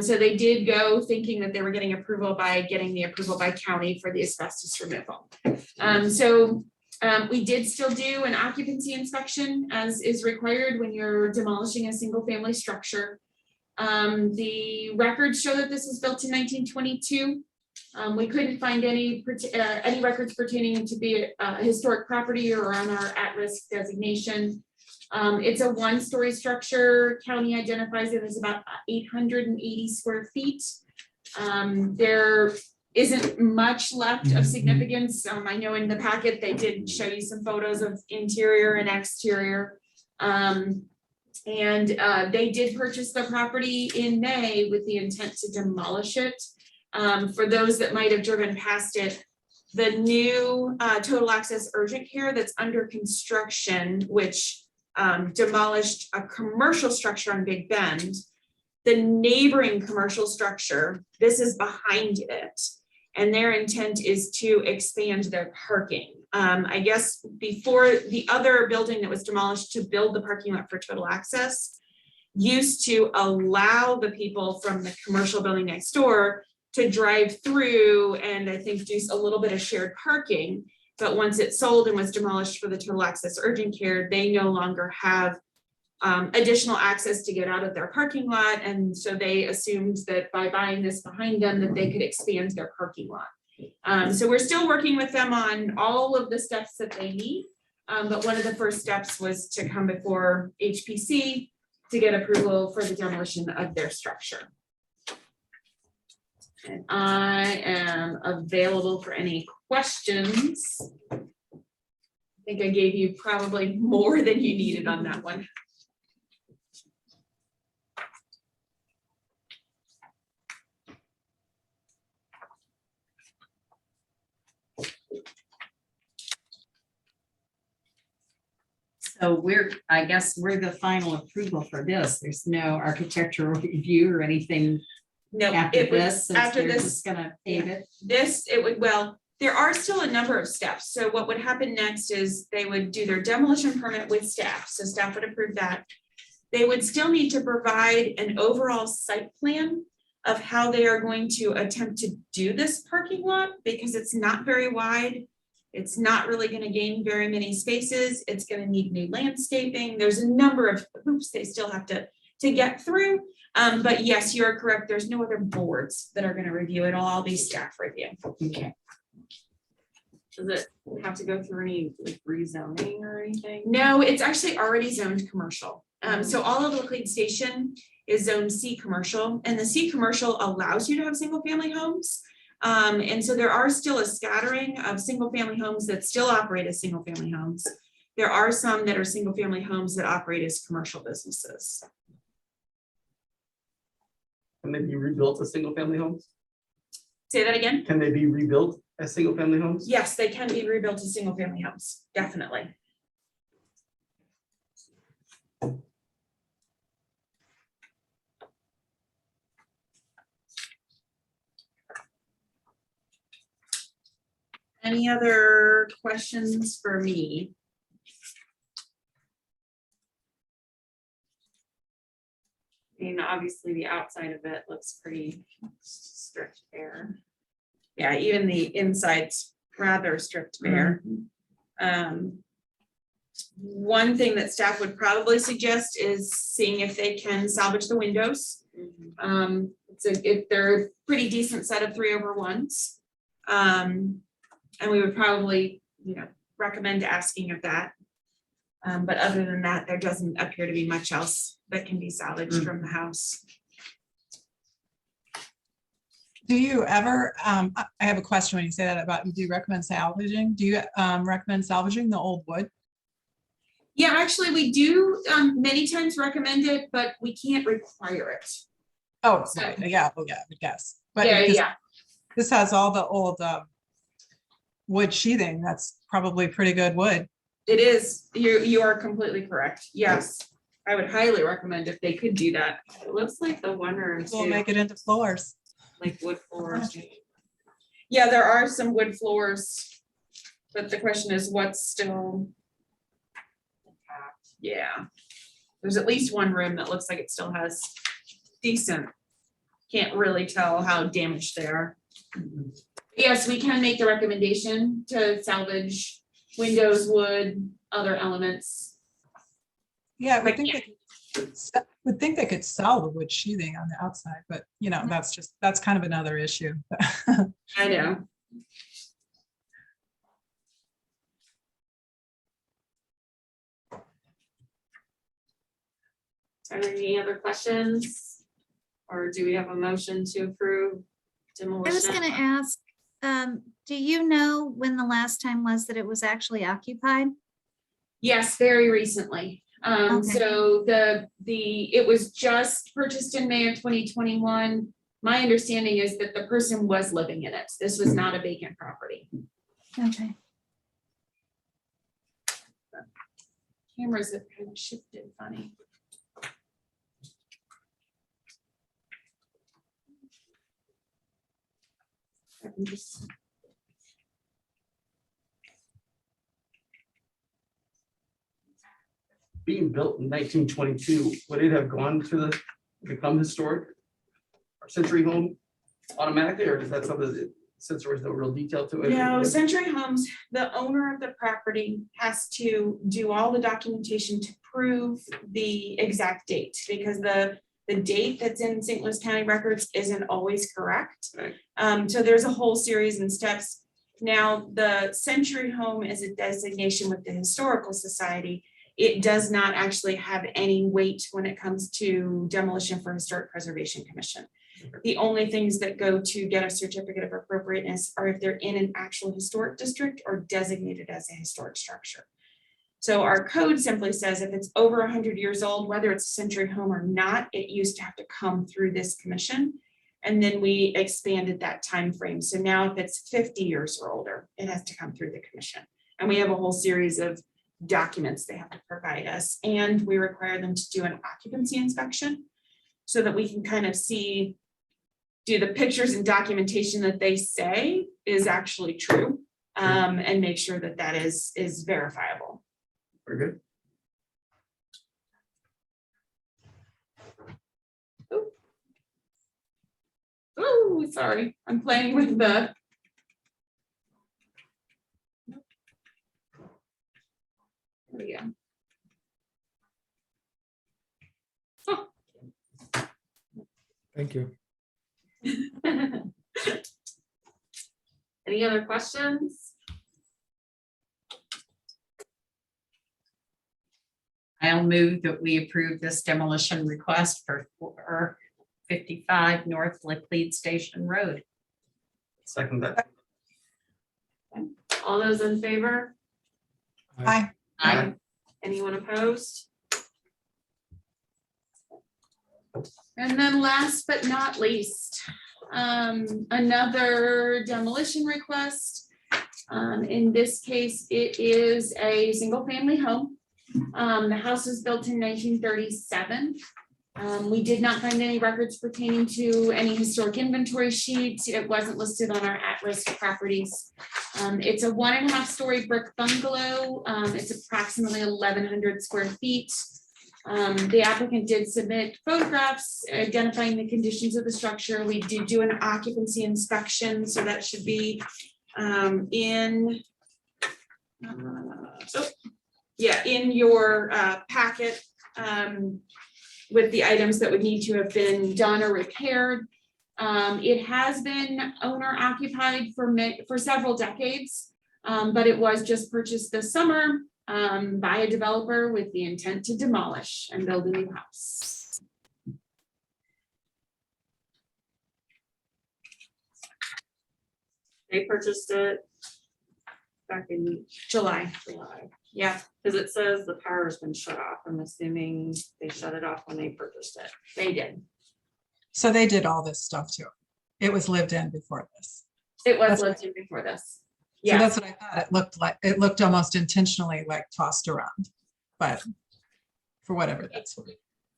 So they did go thinking that they were getting approval by getting the approval by county for the asbestos removal. We did still do an occupancy inspection as is required when you're demolishing a single family structure. The records show that this was built in 1922. We couldn't find any records pertaining to be a historic property or on our at-risk designation. It's a 1-story structure. County identifies it as about 880 square feet. There isn't much left of significance. I know in the packet, they did show you some photos of interior and exterior. They did purchase the property in May with the intent to demolish it. For those that might have driven past it, the new total access urgent care that's under construction, which demolished a commercial structure on Big Bend, the neighboring commercial structure, this is behind it. And their intent is to expand their parking. I guess before the other building that was demolished to build the parking lot for total access used to allow the people from the commercial building next door to drive through and I think do a little bit of shared parking. But once it sold and was demolished for the total access urgent care, they no longer have additional access to get out of their parking lot. And so they assumed that by buying this behind them, that they could expand their parking lot. So we're still working with them on all of the steps that they need. But one of the first steps was to come before HPC to get approval for the demolition of their structure. And I am available for any questions. I think I gave you probably more than you needed on that one. So I guess we're the final approval for this. There's no architectural review or anything No, after it was this, since after they're this, just gonna pave it? this, it would, well, there are still a number of steps. So what would happen next is they would do their demolition permit with staff. So staff would approve that. They would still need to provide an overall site plan of how they are going to attempt to do this parking lot, because it's not very wide. It's not really gonna gain very many spaces. It's gonna need new landscaping. There's a number of hoops they still have to get through. But yes, you are correct. There's no other boards that are gonna review it. It'll all be staff review. Okay. Does it have to go through any like rezoning or anything? No, it's actually already zoned commercial. So all of Mclean Station is zone C commercial, and the C commercial allows you to have single family homes. And so there are still a scattering of single family homes that still operate as single family homes. There are some that are single family homes that operate as commercial businesses. Can they be rebuilt as single family homes? Say that again? Can they be rebuilt as single family homes? Yes, they can be rebuilt as single family homes, definitely. Any other questions for me? I mean, obviously the outside of it looks pretty strict there. Yeah, even the inside's rather strict bare. One thing that staff would probably suggest is seeing if they can salvage the windows. So if they're a pretty decent set of 3/1s. And we would probably, recommend asking of that. But other than that, there doesn't appear to be much else that can be salvaged from the house. Do you ever, I have a question when you say that about, do you recommend salvaging? Do you recommend salvaging the old wood? Yeah, actually, we do many times recommend it, but we can't require it. Oh, So- right, yeah, I guess. But Yeah, this- yeah. This has all the old wood sheathing. That's probably pretty good wood. It is, you are completely correct. Yes, I would highly recommend if they could do that. It looks like the one or We'll two, make it into floors. like wood floors. Yeah, there are some wood floors, but the question is what's still, yeah. There's at least one room that looks like it still has decent, can't really tell how damaged they are. Yes, we can make the recommendation to salvage windows, wood, other elements. Yeah, I would Like, think they could sell the wood sheathing on the outside, but that's kind of another issue. I know. Are there any other questions? Or do we have a motion to approve I was demolition? gonna ask, do you know when the last time was that it was actually occupied? Yes, very recently. Okay. So it was just purchased in May of 2021. My understanding is that the person was living in it. This was not a vacant property. Okay. Cameras have kind of shifted funny. I can just- Being built in 1922, would it have gone to become historic? Or century home automatically, or is that something that, since there was no real detail to it? No, Century Homes, the owner of the property has to do all the documentation to prove the exact date, because the date that's in St. Louis County records isn't always correct. Right. So there's a whole series and steps. Now, the Century Home is a designation with the Historical Society. It does not actually have any weight when it comes to demolition for Historic Preservation Commission. The only things that go to get a certificate of appropriateness are if they're in an actual historic district or designated as a historic structure. So our code simply says if it's over 100 years old, whether it's a Century Home or not, it used to have to come through this commission. And then we expanded that time frame. So now if it's 50 years or older, it has to come through the commission. And we have a whole series of documents they have to provide us, and we require them to do an occupancy inspection so that we can kind of see do the pictures and documentation that they say is actually true. And make sure that that is verifiable. Very good. Oh, sorry, I'm playing with the. There we go. Thank you. Any other questions? I'll move that we approve this demolition request for 55 North Mclean Station Road. Second that. All those in favor? Hi. Aye. Anyone opposed? And then last but not least, another demolition request. In this case, it is a single family home. The house was built in 1937. We did not find any records pertaining to any historic inventory sheets. It wasn't listed on our at-risk properties. It's a 1.5-story brick bungalow. It's approximately 1,100 square feet. The applicant did submit photographs identifying the conditions of the structure. We did do an occupancy inspection, so that should be in your packet with the items that would need to have been done or repaired. It has been owner occupied for several decades, but it was just purchased this summer by a developer with the intent to demolish and build a new house. They purchased it back in July. July, Yeah, because it says the power has been shut off. I'm assuming they shut it off when they purchased it. they did. So they did all this stuff too. It was lived in before this. It was That's lived in before this. So Yeah, that's what I thought. It looked almost intentionally like tossed around, but for whatever that's worth.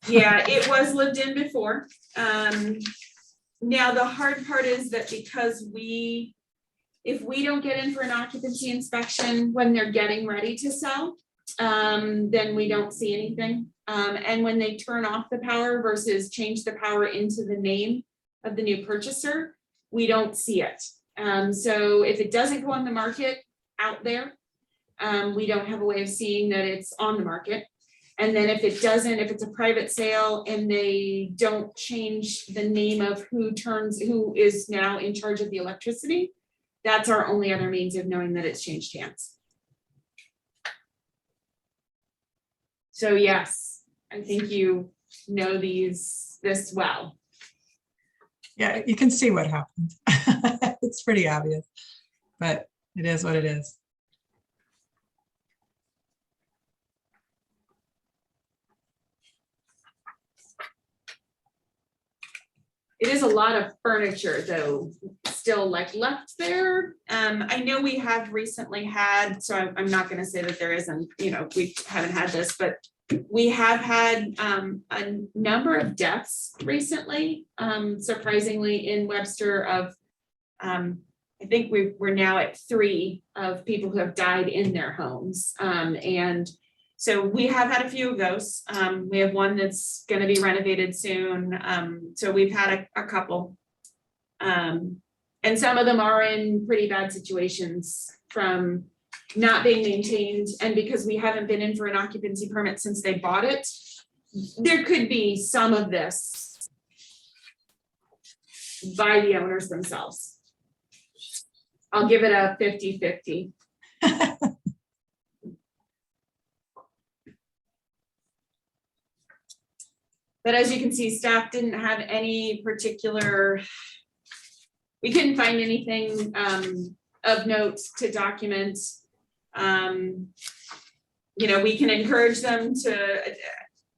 yeah, it was lived in before. Now the hard part is that because if we don't get in for an occupancy inspection when they're getting ready to sell, then we don't see anything. And when they turn off the power versus change the power into the name of the new purchaser, we don't see it. So if it doesn't go on the market out there, we don't have a way of seeing that it's on the market. And then if it doesn't, if it's a private sale and they don't change the name of who is now in charge of the electricity, that's our only other means of knowing that it's changed hands. So yes, I think you know this well. Yeah, you can see what happened. It's pretty obvious, but it is what it is. It is a lot of furniture though, still like left there. I know we have recently had, so I'm not gonna say that there isn't, we haven't had this, but we have had a number of deaths recently, surprisingly in Webster of, I think we're now at 3 of people who have died in their homes. And so we have had a few of those. We have one that's gonna be renovated soon. So we've had a couple. And some of them are in pretty bad situations from not being maintained. And because we haven't been in for an occupancy permit since they bought it, there could be some of this by the owners themselves. I'll give it a 50-50. But as you can see, staff didn't have any particular, we couldn't find anything of note to document. We can encourage them to,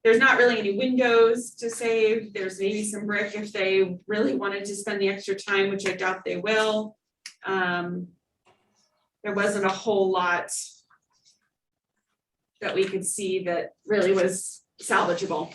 there's not really any windows to save. There's maybe some brick if they really wanted to spend the extra time, which I doubt they will. There wasn't a whole lot that we could see that really was salvageable.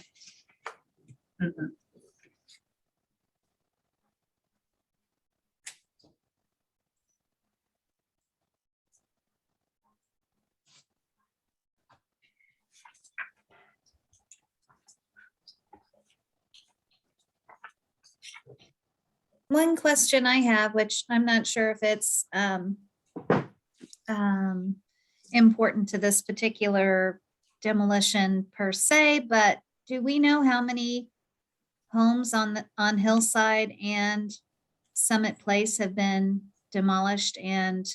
One question I have, which I'm not sure if it's important to this particular demolition per se, but do we know how many homes on Hillside and Summit Place have been demolished and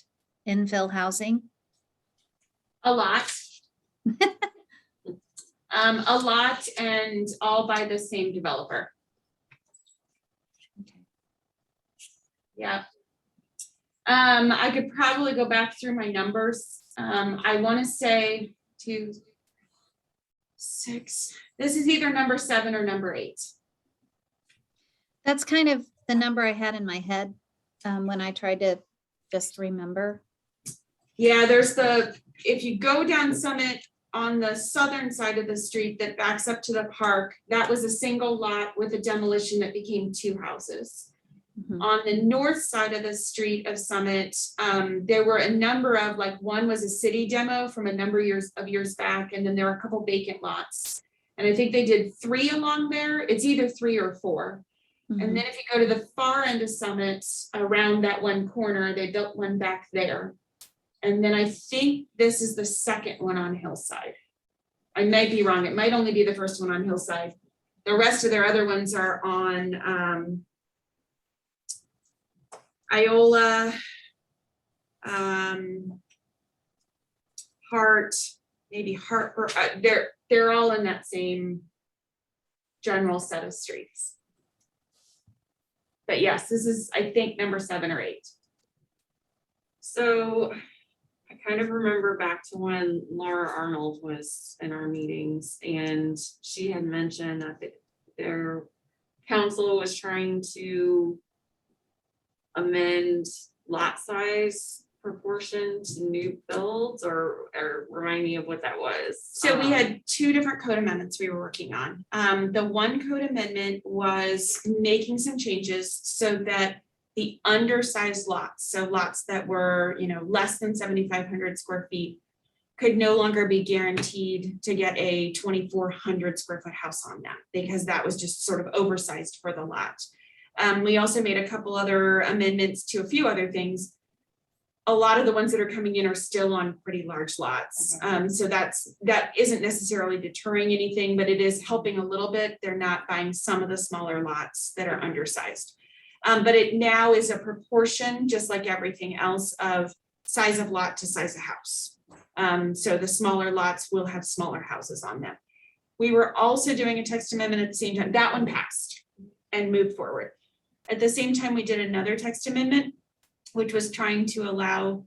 infill housing? A lot. A lot, and all by the same developer. Yeah. I could probably go back through my numbers. I want to say 2, 6. This is either number 7 or number 8. That's kind of the number I had in my head when I tried to just remember. Yeah, if you go down Summit on the southern side of the street that backs up to the park, that was a single lot with a demolition that became 2 houses. Mhm. On the north side of the street of Summit, there were a number of, like, one was a city demo from a number of years back, and then there were a couple vacant lots. And I think they did 3 along there. It's either 3 or 4. Mhm. And then if you go to the far end of Summit, around that one corner, they built one back there. And then I think this is the second one on Hillside. I might be wrong. It might only be the first one on Hillside. The rest of their other ones are on Iola, Hart, maybe Hartford. They're all in that same general set of streets. But yes, this is, I think, number 7 or 8. So I kind of remember back to when Laura Arnold was in our meetings, and she had mentioned that their council was trying to amend lot size proportion to new builds, or remind me of what that was. So we had 2 different code amendments we were working on. The one code amendment was making some changes so that the undersized lots, so lots that were, less than 7,500 square feet, could no longer be guaranteed to get a 2,400 square foot house on that, because that was just sort of oversized for the lot. We also made a couple other amendments to a few other things. A lot of the ones that are coming in are still on pretty large lots. So that isn't necessarily deterring anything, but it is helping a little bit. They're not buying some of the smaller lots that are undersized. But it now is a proportion, just like everything else, of size of lot to size of house. So the smaller lots will have smaller houses on them. We were also doing a text amendment at the same time. That one passed and moved forward. At the same time, we did another text amendment, which was trying to allow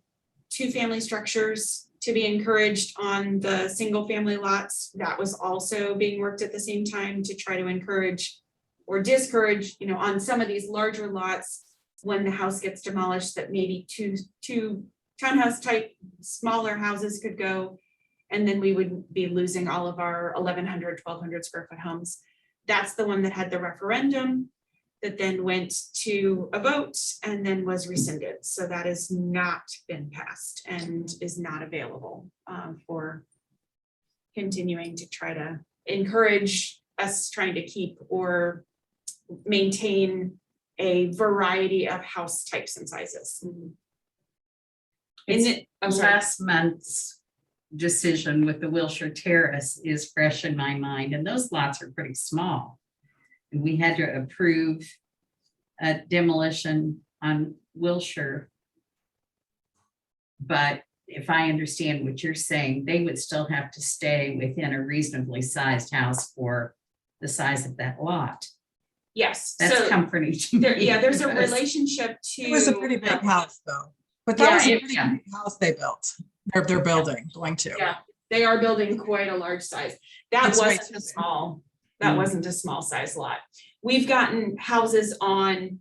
2-family structures to be encouraged on the single family lots. That was also being worked at the same time to try to encourage or discourage, on some of these larger lots, when the house gets demolished, that maybe two townhouse type smaller houses could go, and then we would be losing all of our 1,100, 1,200 square foot homes. That's the one that had the referendum that then went to a vote and then was rescinded. So that has not been passed and is not available for continuing to try to encourage us trying to keep or maintain a variety of house types and sizes. Last month's decision with the Wilshire Terrace is fresh in my mind, and those lots are pretty small. And we had to approve a demolition on Wilshire. But if I understand what you're saying, they would still have to stay within a reasonably sized house for the size of that lot. Yes. That's so comforting to me. there's a because- relationship to. It was a pretty big house though, but that Yeah, was a it- pretty yeah. big house they built. They're building, going to. Yeah, they are building quite a large size. That That's way wasn't too a big. small, that Mm. wasn't a small size lot. We've gotten houses on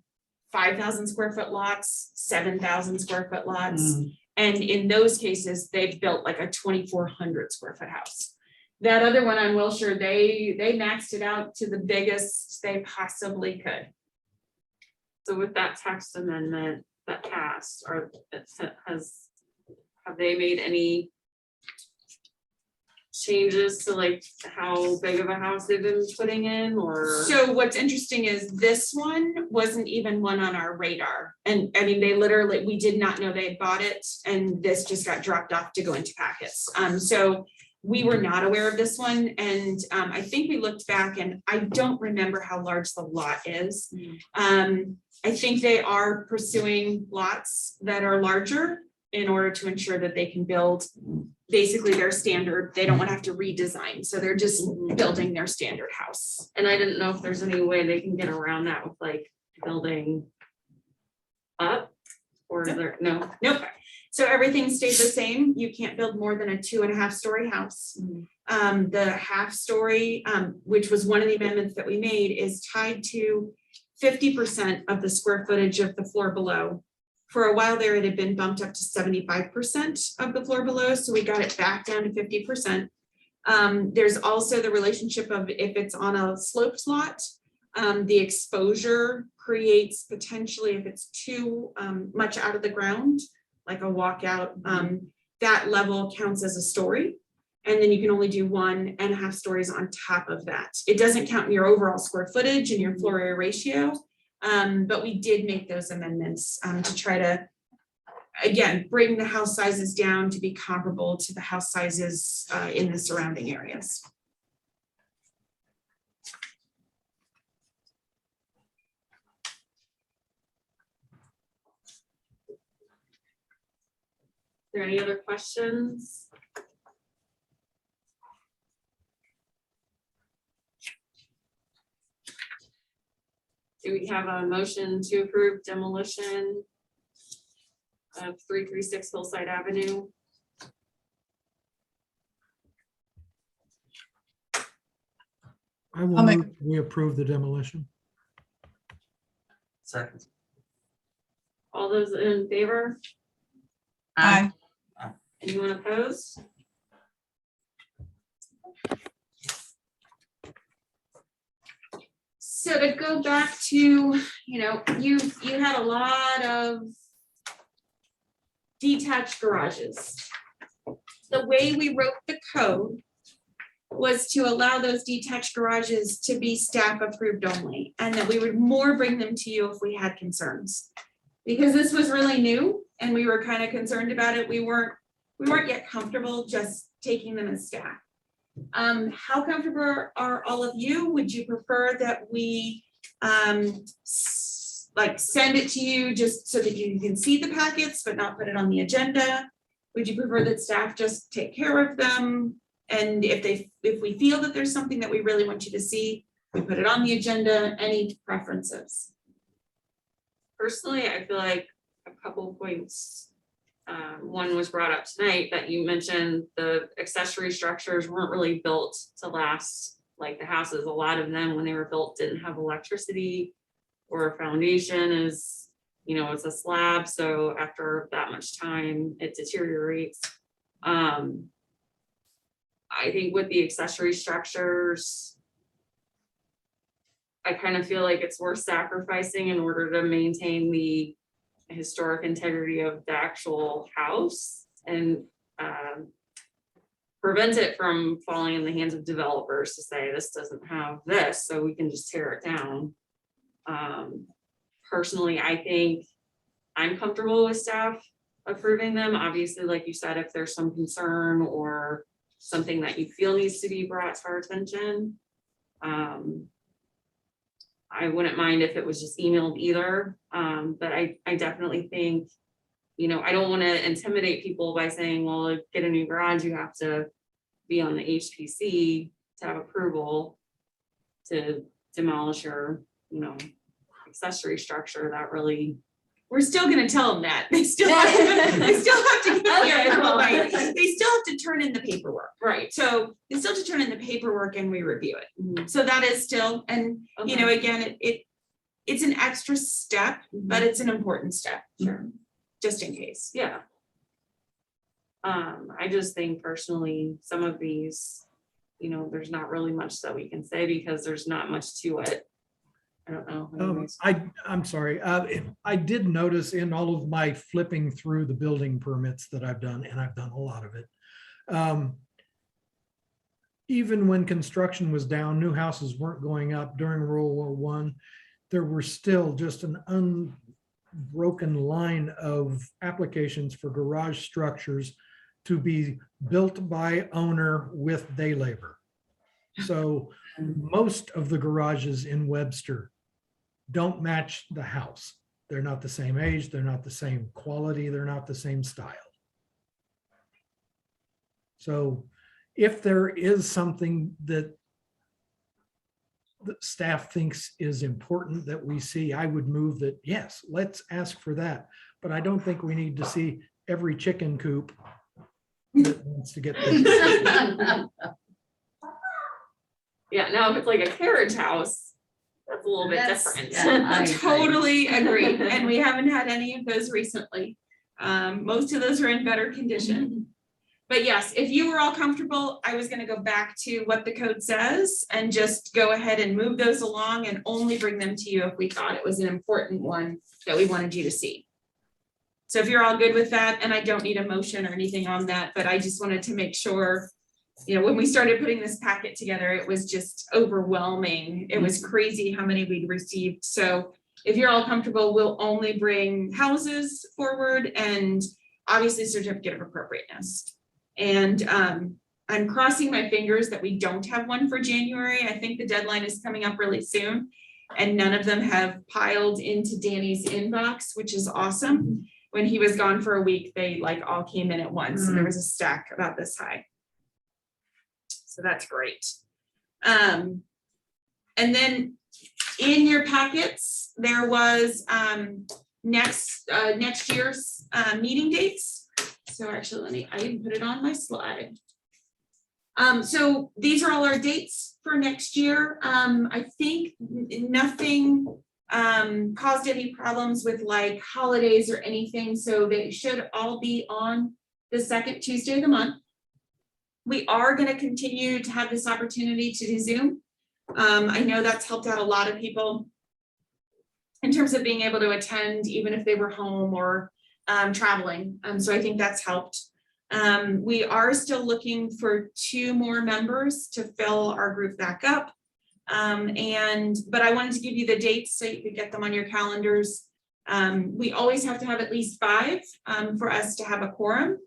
5,000 square foot lots, 7,000 square foot lots. Mm. And in those cases, they've built like a 2,400 square foot house. That other one on Wilshire, they maxed it out to the biggest they possibly could. So with that text amendment that passed, or have they made any changes to like how big of a house they've been putting in, or? So what's interesting is this one wasn't even one on our radar. And I mean, they literally, we did not know they had bought it and this just got dropped off to go into packets. So we were not aware of this one. And I think we looked back and I don't remember how large the lot is. I think they are pursuing lots that are larger in order to ensure that they can build basically their standard. They don't want to have to redesign. So they're just building their standard house. And I didn't know if there's any way they can get around that with like building up, or is there, no? Nope. So everything stayed the same. You can't build more than a 2.5-story house. The half story, which was one of the amendments that we made, is tied to 50% of the square footage of the floor below. For a while there, it had been bumped up to 75% of the floor below, so we got it back down to 50%. There's also the relationship of if it's on a sloped lot, the exposure creates potentially, if it's too much out of the ground, like a walkout, that level counts as a story. And then you can only do 1.5 stories on top of that. It doesn't count in your overall square footage and your floor area ratio. But we did make those amendments to try to, again, bring the house sizes down to be comparable to the house sizes in the surrounding areas. Are there any other questions? Do we have a motion to approve demolition of 336 Hillside Avenue? I will I'll make- move, we approve the demolition. Second. All those in favor? Aye. Anyone opposed? So to go back to, you had a lot of detached garages. The way we wrote the code was to allow those detached garages to be staff approved only, and that we would more bring them to you if we had concerns. Because this was really new and we were kind of concerned about it. We weren't yet comfortable just taking them as staff. How comfortable are all of you? Would you prefer that we like send it to you just so that you can see the packets but not put it on the agenda? Would you prefer that staff just take care of them? And if we feel that there's something that we really want you to see, we put it on the agenda. Any preferences? Personally, I feel like a couple of points. One was brought up tonight that you mentioned the accessory structures weren't really built to last like the houses. A lot of them, when they were built, didn't have electricity or a foundation is, it's a slab. So after that much time, it deteriorates. I think with the accessory structures, I kind of feel like it's worth sacrificing in order to maintain the historic integrity of the actual house and prevent it from falling in the hands of developers to say this doesn't have this, so we can just tear it down. Personally, I think I'm comfortable with staff approving them. Obviously, like you said, if there's some concern or something that you feel needs to be brought to our attention, I wouldn't mind if it was just emailed either, but I definitely think, I don't want to intimidate people by saying, well, to get a new garage, you have to be on the HPC to have approval to demolish your, accessory structure. That really. We're still gonna tell them that. They still have to they still have to turn in the paperwork. Right. So they still have to turn in the paperwork and we review it. So that is still, and again, it's an extra step, but it's an important step. Sure. Just in case. Yeah. I just think personally, some of these, there's not really much that we can say because there's not much to it. I don't know. I'm sorry. I did notice in all of my flipping through the building permits that I've done, and I've done a lot of it. even when construction was down, new houses weren't going up during World War I. There were still just an unbroken line of applications for garage structures to be built by owner with day labor. So most of the garages in Webster don't match the house. They're not the same age, they're not the same quality, they're not the same style. So if there is something that the staff thinks is important that we see, I would move that, yes, let's ask for that. But I don't think we need to see every chicken coop that wants to get this. Yeah, now if it's like a carriage house, that's a little bit That's- different. yeah, I agree. Totally agree. And we haven't had any of those recently. Most of those are in better condition. But yes, if you were all comfortable, I was gonna go back to what the code says and just go ahead and move those along and only bring them to you if we thought it was an important one that we wanted you to see. So if you're all good with that, and I don't need a motion or anything on that, but I just wanted to make sure, you know, when we started putting this packet together, it was just overwhelming. It was crazy how many we'd received. So if you're all comfortable, we'll only bring houses forward and obviously certificate of appropriateness. And I'm crossing my fingers that we don't have one for January. I think the deadline is coming up really soon. And none of them have piled into Danny's inbox, which is awesome. When he was gone for a week, they like all came in at once and there was a stack about this high. So that's great. And then in your packets, there was next year's meeting dates. So actually, I didn't put it on my slide. So these are all our dates for next year. I think nothing caused any problems with like holidays or anything. So they should all be on the second Tuesday of the month. We are going to continue to have this opportunity to do Zoom. I know that's helped out a lot of people in terms of being able to attend, even if they were home or traveling. So I think that's helped. We are still looking for 2 more members to fill our group back up. But I wanted to give you the dates so you could get them on your calendars. We always have to have at least 5 for us to have a quorum.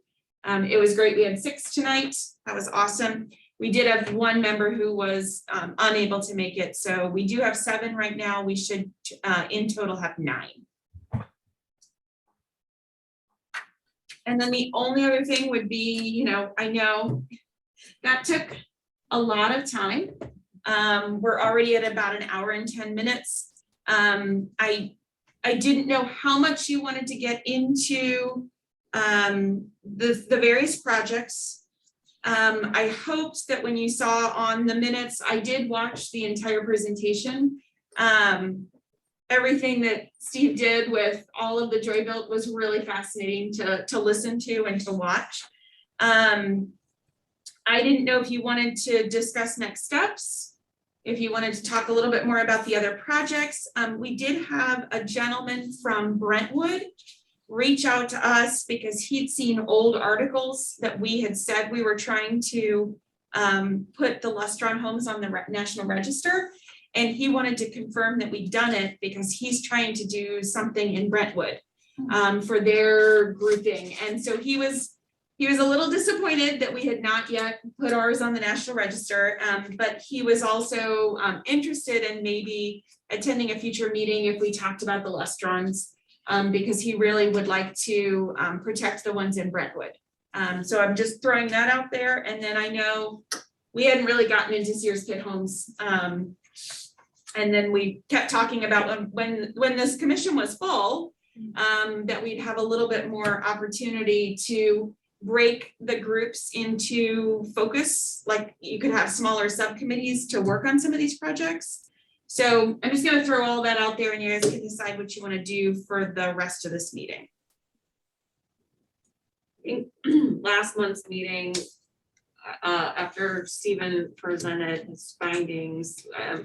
It was great. We had 6 tonight. That was awesome. We did have 1 member who was unable to make it. So we do have 7 right now. We should in total have 9. And then the only other thing would be, you know, I know that took a lot of time. We're already at about an hour and 10 minutes. I didn't know how much you wanted to get into the various projects. I hoped that when you saw on the minutes, I did watch the entire presentation. Everything that Steve did with all of the Joy Built was really fascinating to listen to and to watch. I didn't know if you wanted to discuss next steps, if you wanted to talk a little bit more about the other projects. We did have a gentleman from Brentwood reach out to us because he'd seen old articles that we had said we were trying to put the Lustron homes on the National Register. And he wanted to confirm that we'd done it because he's trying to do something in Brentwood for their grouping. And so he was a little disappointed that we had not yet put ours on the National Register, but he was also interested in maybe attending a future meeting if we talked about the Lustrons, because he really would like to protect the ones in Brentwood. So I'm just throwing that out there. And then I know we hadn't really gotten into Sears Pit homes. And then we kept talking about when this commission was full, that we'd have a little bit more opportunity to break the groups into focus, like you could have smaller subcommittees to work on some of these projects. So I'm just going to throw all that out there and you guys can decide what you want to do for the rest of this meeting. I think last month's meeting, after Stephen presented his findings, I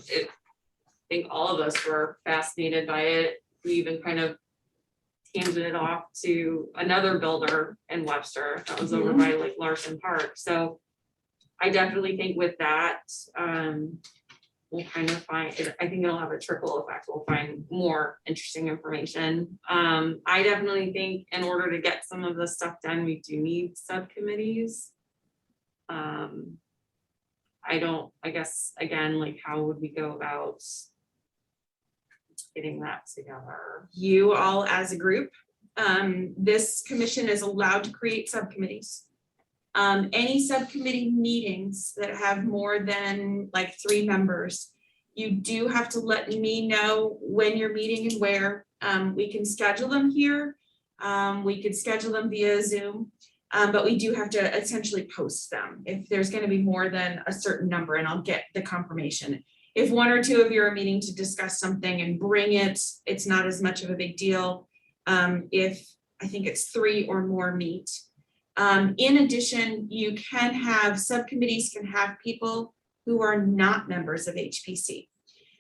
think all of us were fascinated by it. We even kind of handed it off to another builder in Webster that was over by like Larson Park. So I definitely think with that, we'll kind of find, I think it'll have a trickle effect. We'll find more interesting information. I definitely think in order to get some of the stuff done, we do need subcommittees. I guess, again, like, how would we go about getting that together? You all as a group, this commission is allowed to create subcommittees. Any subcommittee meetings that have more than like 3 members, you do have to let me know when you're meeting and where. We can schedule them here. We could schedule them via Zoom, but we do have to essentially post them if there's going to be more than a certain number, and I'll get the confirmation. If 1 or 2 of you are meeting to discuss something and bring it, it's not as much of a big deal. If I think it's 3 or more meet. In addition, you can have subcommittees can have people who are not members of HPC.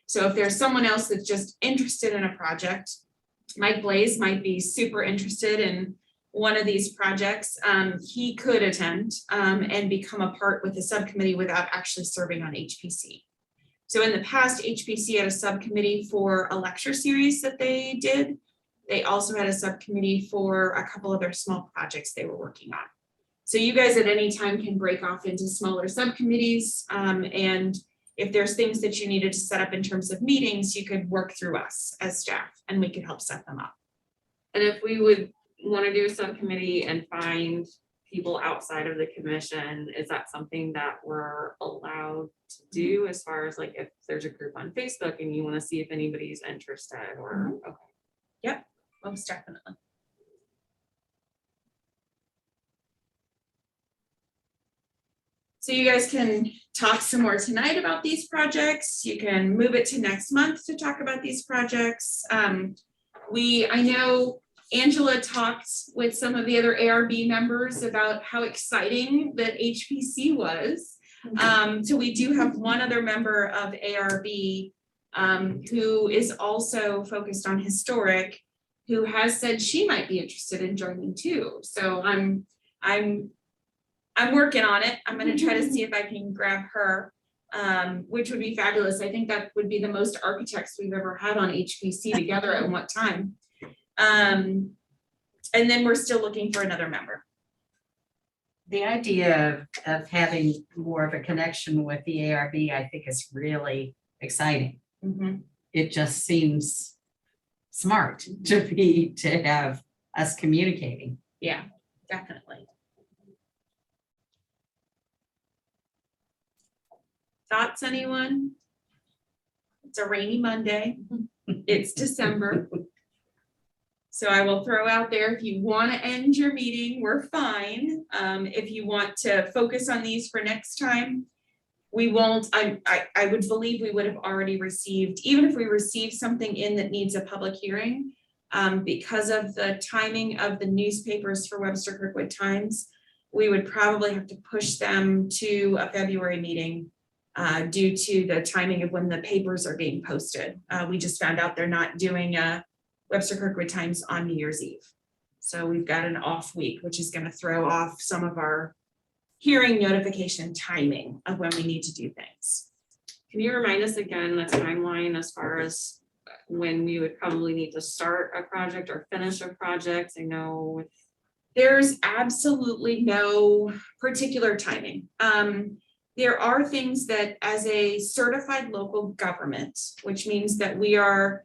So if there's someone else that's just interested in a project, Mike Blaze might be super interested in one of these projects. He could attend and become a part with the subcommittee without actually serving on HPC. So in the past, HPC had a subcommittee for a lecture series that they did. They also had a subcommittee for a couple other small projects they were working on. So you guys at any time can break off into smaller subcommittees. And if there's things that you needed to set up in terms of meetings, you could work through us as staff and we could help set them up. And if we would want to do a subcommittee and find people outside of the commission, is that something that we're allowed to do as far as like if there's a group on Facebook and you want to see if anybody's interested or, okay. Yep, most definitely. So you guys can talk some more tonight about these projects. You can move it to next month to talk about these projects. I know Angela talked with some of the other ARB members about how exciting that HPC was. So we do have one other member of ARB who is also focused on historic, who has said she might be interested in joining too. So I'm working on it. I'm going to try to see if I can grab her, which would be fabulous. I think that would be the most architects we've ever had on HPC together at one time. And then we're still looking for another member. The idea of having more of a connection with the ARB, I think is really exciting. It just seems smart to have us communicating. Yeah, definitely. Thoughts, anyone? It's a rainy Monday. It's December. So I will throw out there, if you want to end your meeting, we're fine. If you want to focus on these for next time, we won't. I would believe we would have already received, even if we receive something in that needs a public hearing, because of the timing of the newspapers for Webster Kirkwood Times, we would probably have to push them to a February meeting due to the timing of when the papers are being posted. We just found out they're not doing a Webster Kirkwood Times on New Year's Eve. So we've got an off week, which is going to throw off some of our hearing notification timing of when we need to do things. Can you remind us again the timeline as far as when we would probably need to start a project or finish a project? I know with there's absolutely no particular timing. There are things that as a certified local government, which means that we are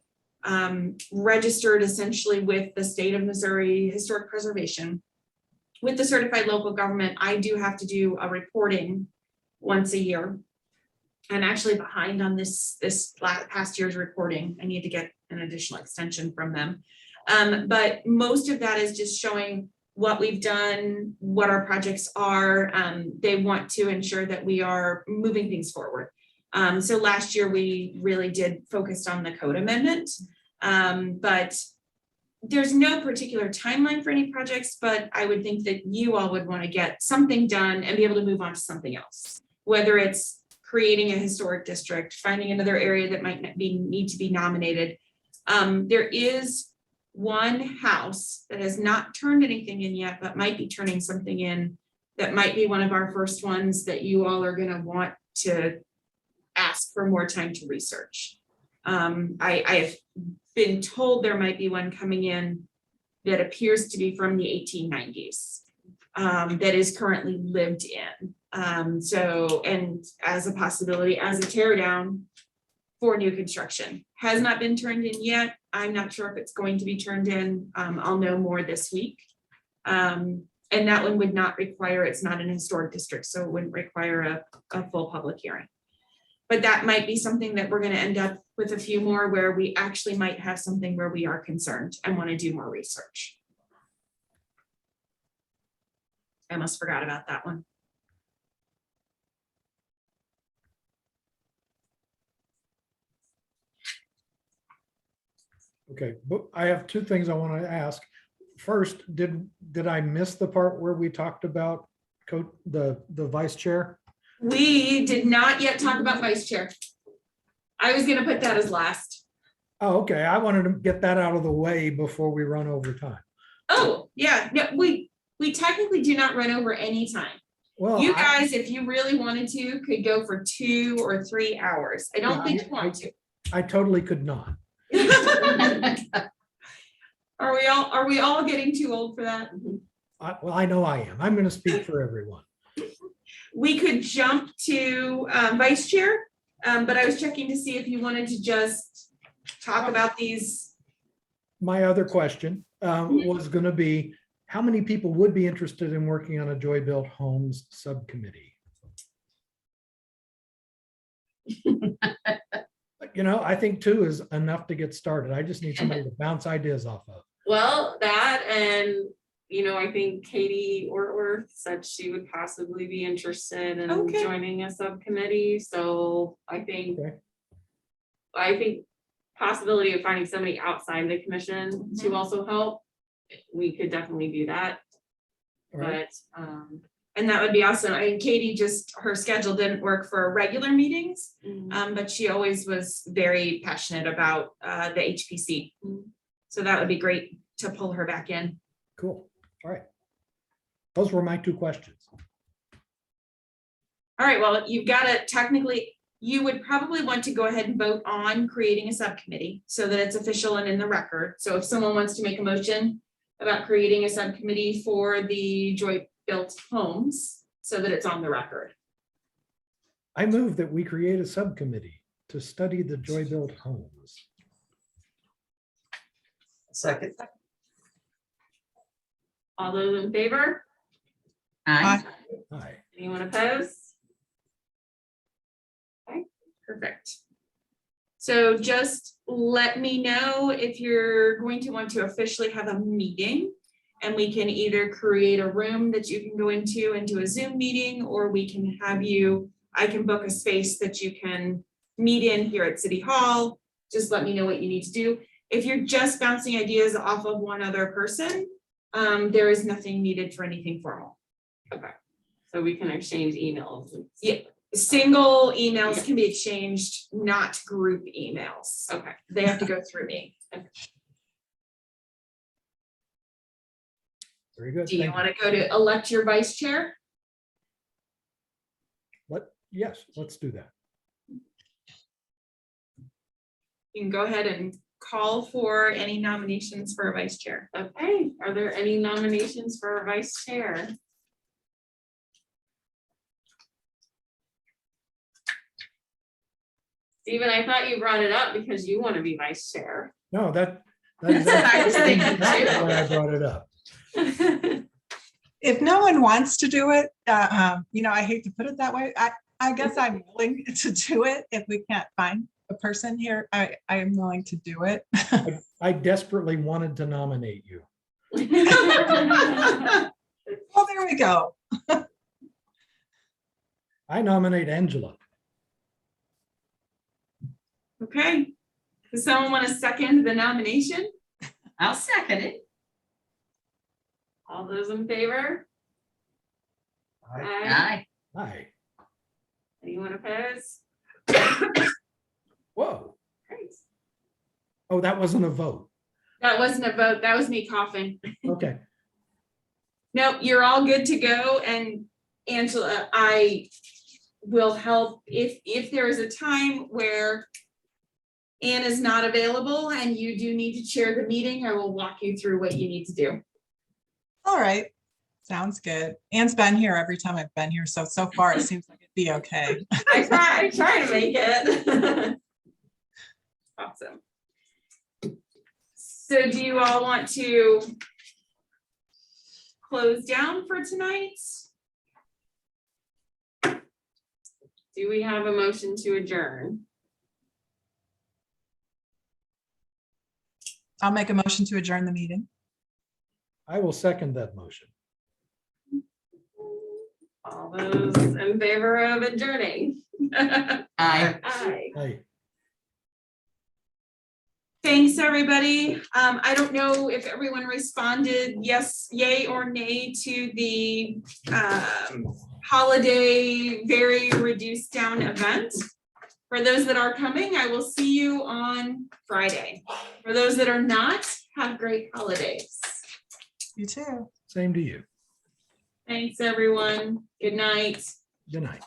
registered essentially with the state of Missouri Historic Preservation. With the certified local government, I do have to do a reporting once a year. I'm actually behind on this past year's reporting. I need to get an additional extension from them. But most of that is just showing what we've done, what our projects are. They want to ensure that we are moving things forward. So last year we really did focus on the code amendment, but there's no particular timeline for any projects, but I would think that you all would want to get something done and be able to move on to something else, whether it's creating a historic district, finding another area that might need to be nominated. There is one house that has not turned anything in yet, but might be turning something in that might be one of our first ones that you all are gonna want to ask for more time to research. I have been told there might be one coming in that appears to be from the 1890s, that is currently lived in. So, and as a possibility, as a tear down for new construction, has not been turned in yet. I'm not sure if it's going to be turned in. I'll know more this week. And that one would not require, it's not an historic district, so it wouldn't require a full public hearing. But that might be something that we're gonna end up with a few more where we actually might have something where we are concerned and wanna do more research. I almost forgot about that one. Okay, but I have two things I want to ask. First, did I miss the part where we talked about the vice chair? We did not yet talk about vice chair. I was gonna put that as last. Oh, okay. I wanted to get that out of the way before we run over time. Oh, yeah, no, we technically do not run over any time. Well, You guys, if you really wanted to, could go for 2 or 3 hours. I don't Yeah, think you want to. I totally could not. Are we all getting too old for that? Well, I know I am. I'm going to speak for everyone. We could jump to vice chair, but I was checking to see if you wanted to just talk about these. My other question was going to be, how many people would be interested in working on a Joy Built Homes subcommittee? You know, I think 2 is enough to get started. I just need somebody to bounce ideas off of. Well, that and, you know, I think Katie Ortworth said she would possibly be interested in Okay. joining a subcommittee, so I think. Okay. I think possibility of finding somebody outside the commission to also help, we could definitely do that, All right. but, And that would be awesome. I mean, Katie just, her schedule didn't work for regular meetings, but she always was very passionate about the HPC. So that would be great to pull her back in. Cool. All right. Those were my 2 questions. All right, well, you've got to technically, you would probably want to go ahead and vote on creating a subcommittee so that it's official and in the record. So if someone wants to make a motion about creating a subcommittee for the Joy Built Homes so that it's on the record. I move that we create a subcommittee to study the Joy Built Homes. Second. all those in favor? Aye. Hi. Anyone opposed? Okay, perfect. So just let me know if you're going to want to officially have a meeting, and we can either create a room that you can go into and do a Zoom meeting, or we can have you, I can book a space that you can meet in here at City Hall. Just let me know what you need to do. If you're just bouncing ideas off of one other person, there is nothing needed for anything formal. Okay, so we can exchange emails. Yeah, single emails can be exchanged, not group emails. Okay, They have to go through me. Very good. Do you Thank want to go to elect your vice chair? Yes, let's do that. You can go ahead and call for any nominations for a vice chair. okay, are there any nominations for a vice chair? Stephen, I thought you brought it up because you want to be vice chair. No, that That's what I was thinking that's too. why I brought it up. If no one wants to do it, I hate to put it that way. I guess I'm willing to do it. If we can't find a person here, I am willing to do it. I desperately wanted to nominate you. Oh, there we go. I nominate Angela. Okay. Does someone want to second the nomination? I'll second it. All those in favor? Aye. Aye. Aye. Hi. Anyone opposed? Whoa. Great. Oh, that wasn't a vote. That wasn't a vote. That was me coughing. Okay. Nope, you're all good to go. And Angela, I will help if there is a time where Ann is not available and you do need to chair the meeting, I will walk you through what you need to do. All right, sounds good. Anne's been here every time I've been here, so far it seems like it'd be okay. I try to make it. Awesome. So do you all want to close down for tonight? Do we have a motion to adjourn? I'll make a motion to adjourn the meeting. I will second that motion. All those in favor of adjourning? Aye. Aye. Aye. Thanks, everybody. I don't know if everyone responded yes, yay or nay to the holiday very reduced down event. For those that are coming, I will see you on Friday. For those that are not, have great holidays. You too. Same to you. Thanks, everyone. Good night. Good night.